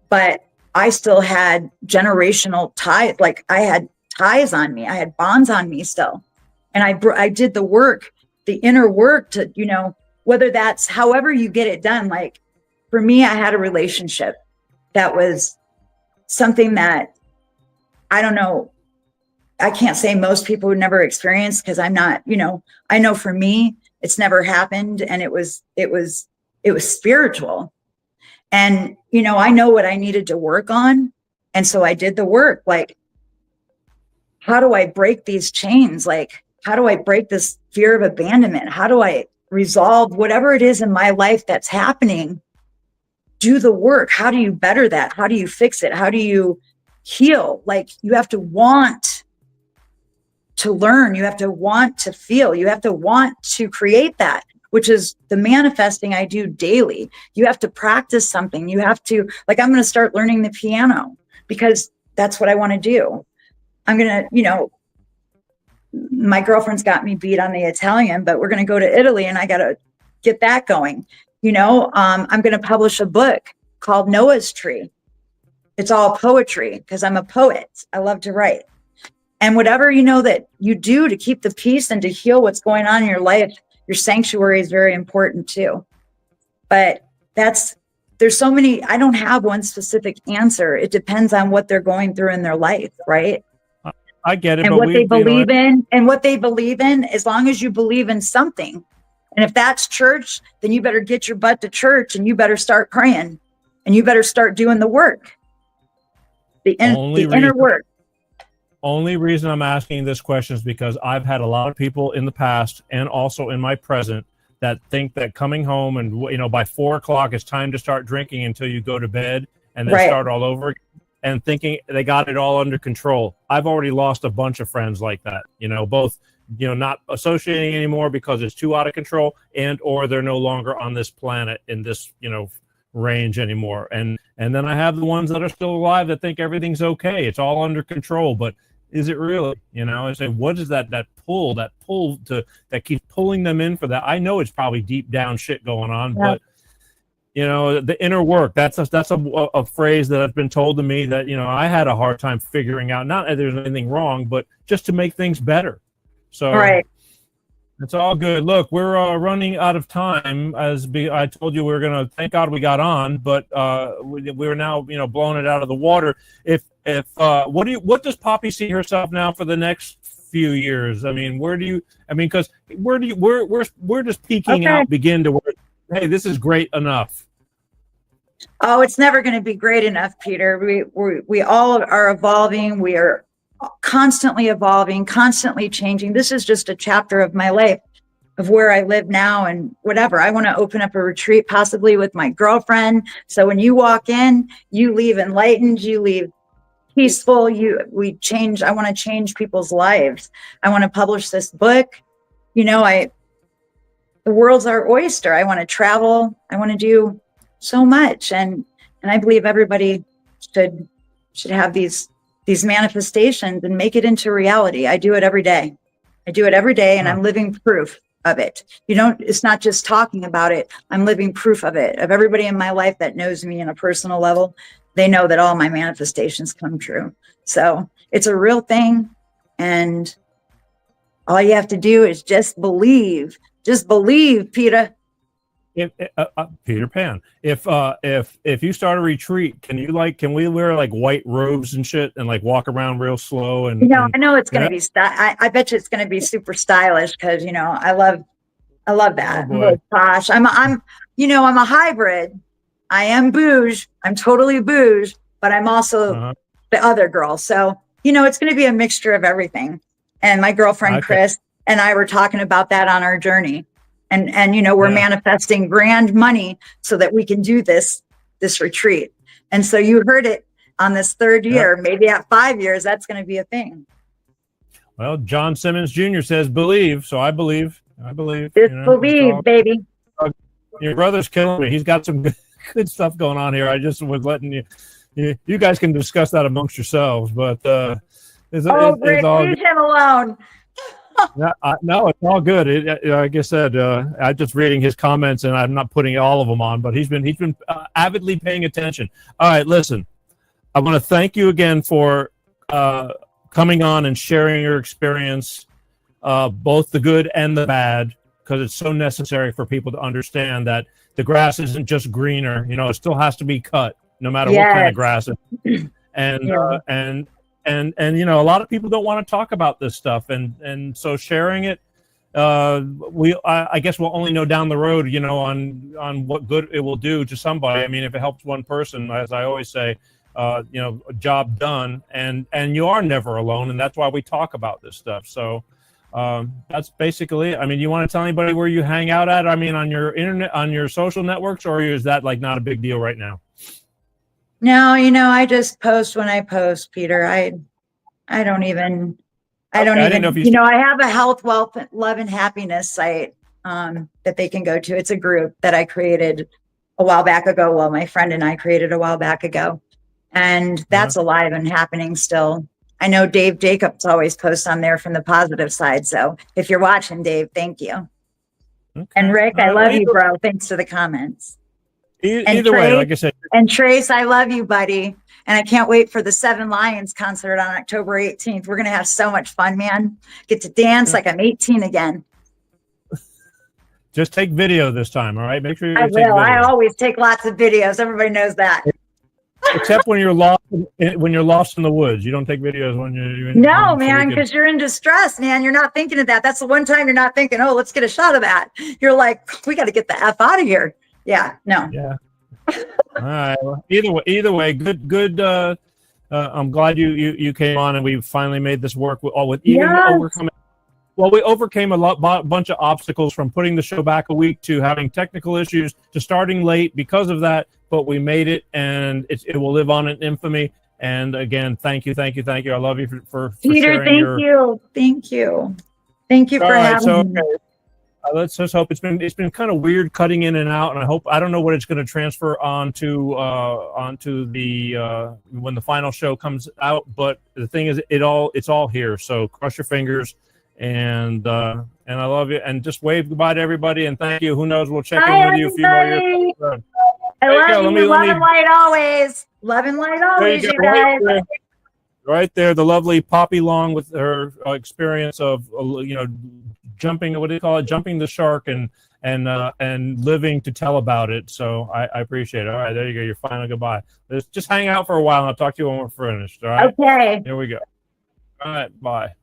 but I still had generational ties. Like I had ties on me. I had bonds on me still. And I did the work, the inner work to, whether that's however you get it done. Like for me, I had a relationship that was something that I don't know. I can't say most people would never experience because I'm not, I know for me, it's never happened. And it was spiritual. And, I know what I needed to work on. And so I did the work. Like, how do I break these chains? Like, how do I break this fear of abandonment? How do I resolve whatever it is in my life that's happening? Do the work. How do you better that? How do you fix it? How do you heal? Like, you have to want to learn. You have to want to feel. You have to want to create that, which is the manifesting I do daily. You have to practice something. You have to, like, I'm going to start learning the piano because that's what I want to do. I'm going to, my girlfriend's got me beat on the Italian, but we're going to go to Italy and I got to get that going. I'm going to publish a book called Noah's Tree. It's all poetry because I'm a poet. I love to write. And whatever, that you do to keep the peace and to heal what's going on in your life, your sanctuary is very important too. But there's so many, I don't have one specific answer. It depends on what they're going through in their life, right? I get it. And what they believe in, as long as you believe in something. And if that's church, then you better get your butt to church and you better start praying and you better start doing the work. The inner work. Only reason I'm asking this question is because I've had a lot of people in the past and also in my present that think that coming home and, by 4:00 it's time to start drinking until you go to bed and then start all over again. And thinking they got it all under control. I've already lost a bunch of friends like that, both, not associating anymore because it's too out of control or they're no longer on this planet in this, range anymore. And then I have the ones that are still alive that think everything's okay. It's all under control, but is it really? I say, what is that pull that keeps pulling them in for that? I know it's probably deep down shit going on, but the inner work, that's a phrase that has been told to me that, I had a hard time figuring out, not that there's anything wrong, but just to make things better. So it's all good. Look, we're running out of time. I told you we were going to, thank God we got on, but we're now, blowing it out of the water. What does Poppy see herself now for the next few years? I mean, where does peaking out begin to where, hey, this is great enough? Oh, it's never going to be great enough, Peter. We all are evolving. We are constantly evolving, constantly changing. This is just a chapter of my life, of where I live now and whatever. I want to open up a retreat possibly with my girlfriend. So when you walk in, you leave enlightened, you leave peaceful. I want to change people's lives. I want to publish this book. The world's our oyster. I want to travel. I want to do so much. And I believe everybody should have these manifestations and make it into reality. I do it every day. And I'm living proof of it. It's not just talking about it. I'm living proof of it. Of everybody in my life that knows me on a personal level, they know that all my manifestations come true. So it's a real thing. And all you have to do is just believe. Just believe, Peter. Peter Pan. If you start a retreat, can we wear like white robes and shit and like walk around real slow? And I know it's going to be. I bet you it's going to be super stylish because I love that. Oh, gosh, I'm a hybrid. I am bouge. I'm totally bouge, but I'm also the other girl. So it's going to be a mixture of everything. And my girlfriend Chris, and I were talking about that on our journey. And you know, we're manifesting grand money so that we can do this retreat. And so you heard it on this third year, maybe at 5 years, that's going to be a thing. Well, John Simmons Jr. says, believe. So I believe. Just believe, baby. Your brother's killing me. He's got some good stuff going on here. I just was letting you guys can discuss that amongst yourselves, but it's all leave him alone. No, it's all good. Like I said, I'm just reading his comments, and I'm not putting all of them on, but he's been avidly paying attention. All right, listen, I want to thank you again for coming on and sharing your experience, both the good and the bad, because it's so necessary for people to understand that the grass isn't just greener. You know, it still has to be cut, no matter what kind of grass it is. And you know, a lot of people don't want to talk about this stuff, and so sharing it, I guess we'll only know down the road, you know, on what good it will do to somebody. I mean, if it helps one person, as I always say, you know, a job done, and you are never alone, and that's why we talk about this stuff. So that's basically it. I mean, you want to tell anybody where you hang out at? I mean, on your internet, on your social networks, or is that like not a big deal right now? No, you know, I just post when I post, Peter. I don't even, you know, I have a health, wealth, love, and happiness site that they can go to. It's a group that I created a while back ago. Well, my friend and I created a while back ago, and that's alive and happening still. I know Dave Jacobs always posts on there from the positive side. So if you're watching, Dave, thank you. Okay. And Rick, I love you, bro. Thanks for the comments. Either way, like I said. And Trace, I love you, buddy. And I can't wait for the Seven Lions concert on October 18th. We're going to have so much fun, man. Get to dance like I'm 18 again. Just take video this time, all right? Make sure you take video. I always take lots of videos. Everybody knows that. Except when you're lost in the woods. You don't take videos when you're in. No, man, because you're in distress, man. You're not thinking of that. That's the one time you're not thinking, oh, let's get a shot of that. You're like, we got to get the F out of here. Yeah, no. Yeah. All right. Well, either way, good. I'm glad you came on, and we finally made this work overcoming. Well, we overcame a bunch of obstacles, from putting the show back a week to having technical issues to starting late because of that. But we made it, and it will live on in infamy. And again, thank you. I love you for Peter. Thank you for having me. Let's just hope. It's been kind of weird cutting in and out, and I don't know what it's going to transfer onto the when the final show comes out. But the thing is, it's all here. So cross your fingers, and I love you, and just wave goodbye to everybody, and thank you. Who knows? We'll check in with you a few more years. I love you. Love and light always. Love and light always, you guys. Right there, the lovely Poppy Long with her experience of jumping, what do you call it? Jumping the shark and living to tell about it. So I appreciate it. All right, there you go. Your final goodbye. Let's just hang out for a while, and I'll talk to you when we're finished. All right. Okay. Here we go. All right. Bye.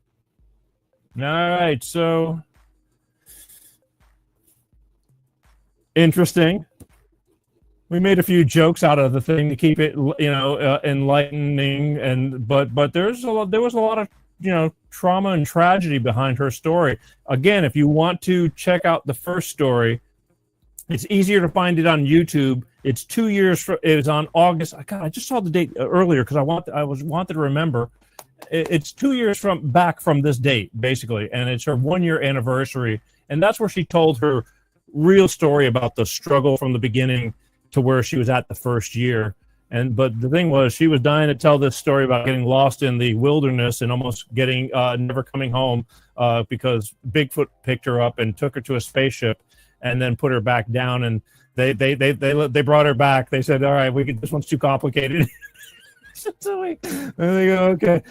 All right. So interesting. We made a few jokes out of the thing to keep it, enlightening, but there was a lot of trauma and tragedy behind her story. Again, if you want to check out the first story, it's easier to find it on YouTube. It's 2 years. It was on August. God, I just saw the date earlier because I wanted to remember. It's 2 years back from this date, basically, and it's her 1 year anniversary, and that's where she told her real story about the struggle from the beginning to where she was at the first year. But the thing was, she was dying to tell this story about getting lost in the wilderness and almost getting never coming home because Bigfoot picked her up and took her to a spaceship and then put her back down. And they brought her back. They said, "All right, this one's too complicated." So they go, "Okay."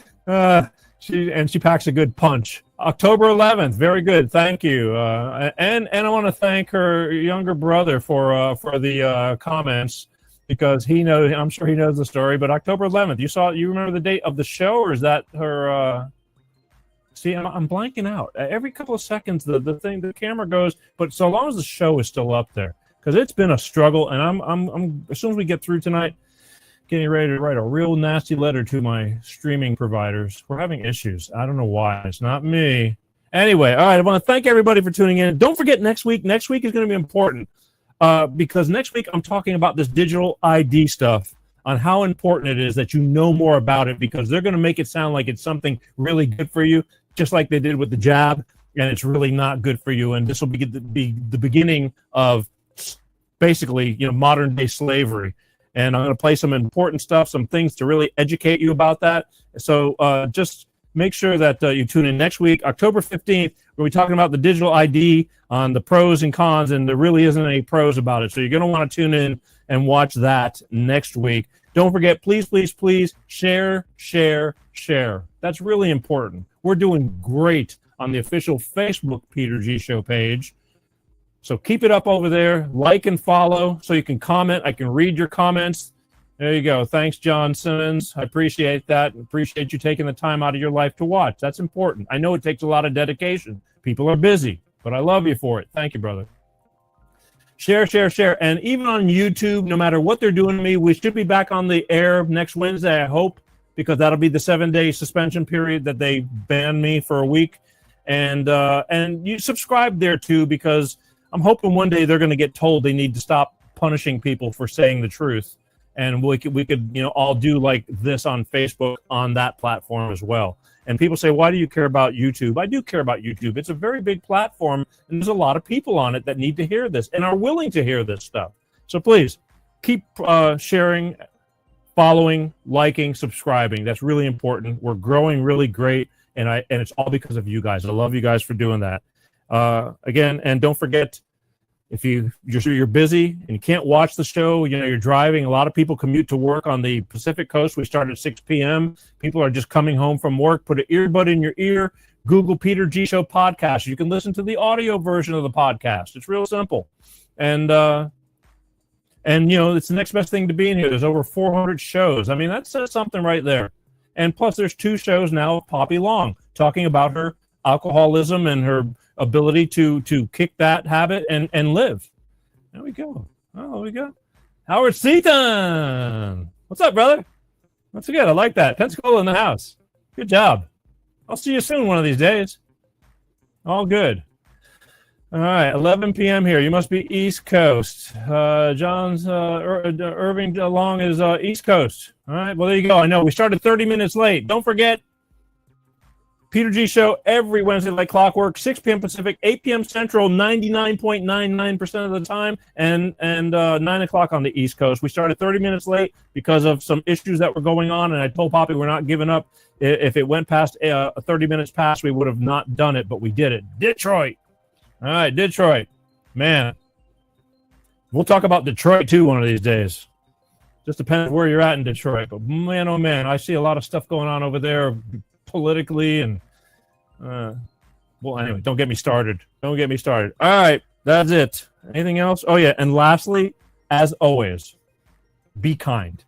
She packs a good punch. October 11th, very good. Thank you. And I want to thank her younger brother for the comments, because I'm sure he knows the story. But October 11th, you remember the date of the show, or is that her? See, I'm blanking out. Every couple of seconds, the camera goes. But so long as the show is still up there, because it's been a struggle, and I'm as soon as we get through tonight, getting ready to write a real nasty letter to my streaming providers. We're having issues. I don't know why. It's not me. Anyway, all right. I want to thank everybody for tuning in. Don't forget next week. Next week is going to be important because next week I'm talking about this digital ID stuff, on how important it is that you know more about it, because they're going to make it sound like it's something really good for you, just like they did with the jab, and it's really not good for you. And this will be the beginning of basically, modern day slavery. And I'm going to play some important stuff, some things to really educate you about that. So just make sure that you tune in next week, October 15th. We'll be talking about the digital ID on the pros and cons, and there really isn't any pros about it. So you're going to want to tune in and watch that next week. Don't forget, please, please, please share, share, share. That's really important. We're doing great on the official Facebook Peter G Show page. So keep it up over there. Like and follow so you can comment. I can read your comments. There you go. Thanks, John Simmons. I appreciate that. Appreciate you taking the time out of your life to watch. That's important. I know it takes a lot of dedication. People are busy, but I love you for it. Thank you, brother. Share, share, share. And even on YouTube, no matter what they're doing to me, we should be back on the air next Wednesday, I hope, because that'll be the 7-day suspension period that they banned me for a week. And you subscribe there too, because I'm hoping one day they're going to get told they need to stop punishing people for saying the truth. And we could all do like this on Facebook on that platform as well. And people say, why do you care about YouTube? I do care about YouTube. It's a very big platform, and there's a lot of people on it that need to hear this and are willing to hear this stuff. So please keep sharing, following, liking, subscribing. That's really important. We're growing really great, and it's all because of you guys. I love you guys for doing that. Again, and don't forget, if you're busy and you can't watch the show, you're driving. A lot of people commute to work on the Pacific Coast. We start at 6 p.m. People are just coming home from work. Put an earbud in your ear. Google Peter G Show podcast. You can listen to the audio version of the podcast. It's real simple. And it's the next best thing to being here. There's over 400 shows. I mean, that says something right there. And plus, there's 2 shows now of Poppy Long talking about her alcoholism and her ability to kick that habit and live. There we go. Oh, we go. Howard Seaton. What's up, brother? That's good. I like that. Pensacola in the house. Good job. I'll see you soon one of these days. All good. All right, 11 p.m. here. You must be East Coast. John's Irving Long is East Coast. All right, well, there you go. I know we started 30 minutes late. Don't forget, Peter G Show every Wednesday like clockwork, 6 p.m. Pacific, 8 p.m. Central, 99.99% of the time, and 9 o'clock on the East Coast. We started 30 minutes late because of some issues that were going on, and I told Poppy we're not giving up. If it went past 30 minutes past, we would have not done it, but we did it. Detroit. All right, Detroit. Man, we'll talk about Detroit, too, one of these days. Just depends where you're at in Detroit. But man, oh, man, I see a lot of stuff going on over there politically, and well, anyway, don't get me started. All right, that's it. Anything else? Oh yeah, and lastly, as always, be kind.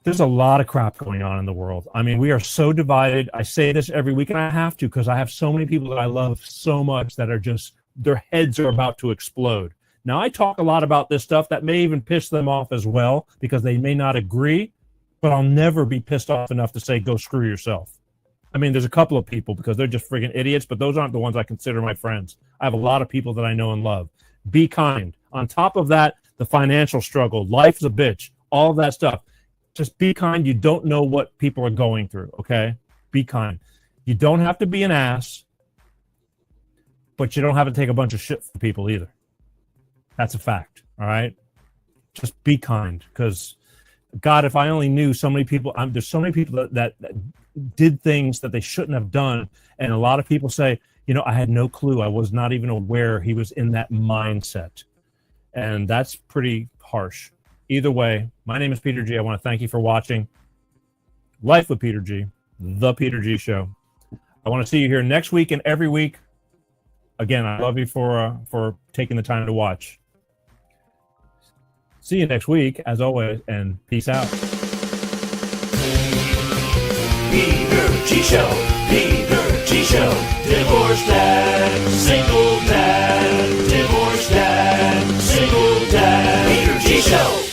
There's a lot of crap going on in the world. I mean, we are so divided. I say this every week, and I have to, because I have so many people that I love so much that are just, their heads are about to explode. Now, I talk a lot about this stuff that may even piss them off as well, because they may not agree, but I'll never be pissed off enough to say, go screw yourself. I mean, there's a couple of people because they're just friggin' idiots, but those aren't the ones I consider my friends. I have a lot of people that I know and love. Be kind. On top of that, the financial struggle, life's a bitch, all of that stuff. Just be kind. You don't know what people are going through, okay? Be kind. You don't have to be an ass, but you don't have to take a bunch of shit from people either. That's a fact, all right? Just be kind, because God, if I only knew so many people, there's so many people that did things that they shouldn't have done. And a lot of people say, I had no clue. I was not even aware he was in that mindset. And that's pretty harsh. Either way, my name is Peter G. I want to thank you for watching Life with Peter G, The Peter G Show. I want to see you here next week and every week. Again, I love you for taking the time to watch. See you next week, as always, and peace out. Peter G Show, Peter G Show, divorce dad, single dad, divorce dad, single dad, Peter G Show.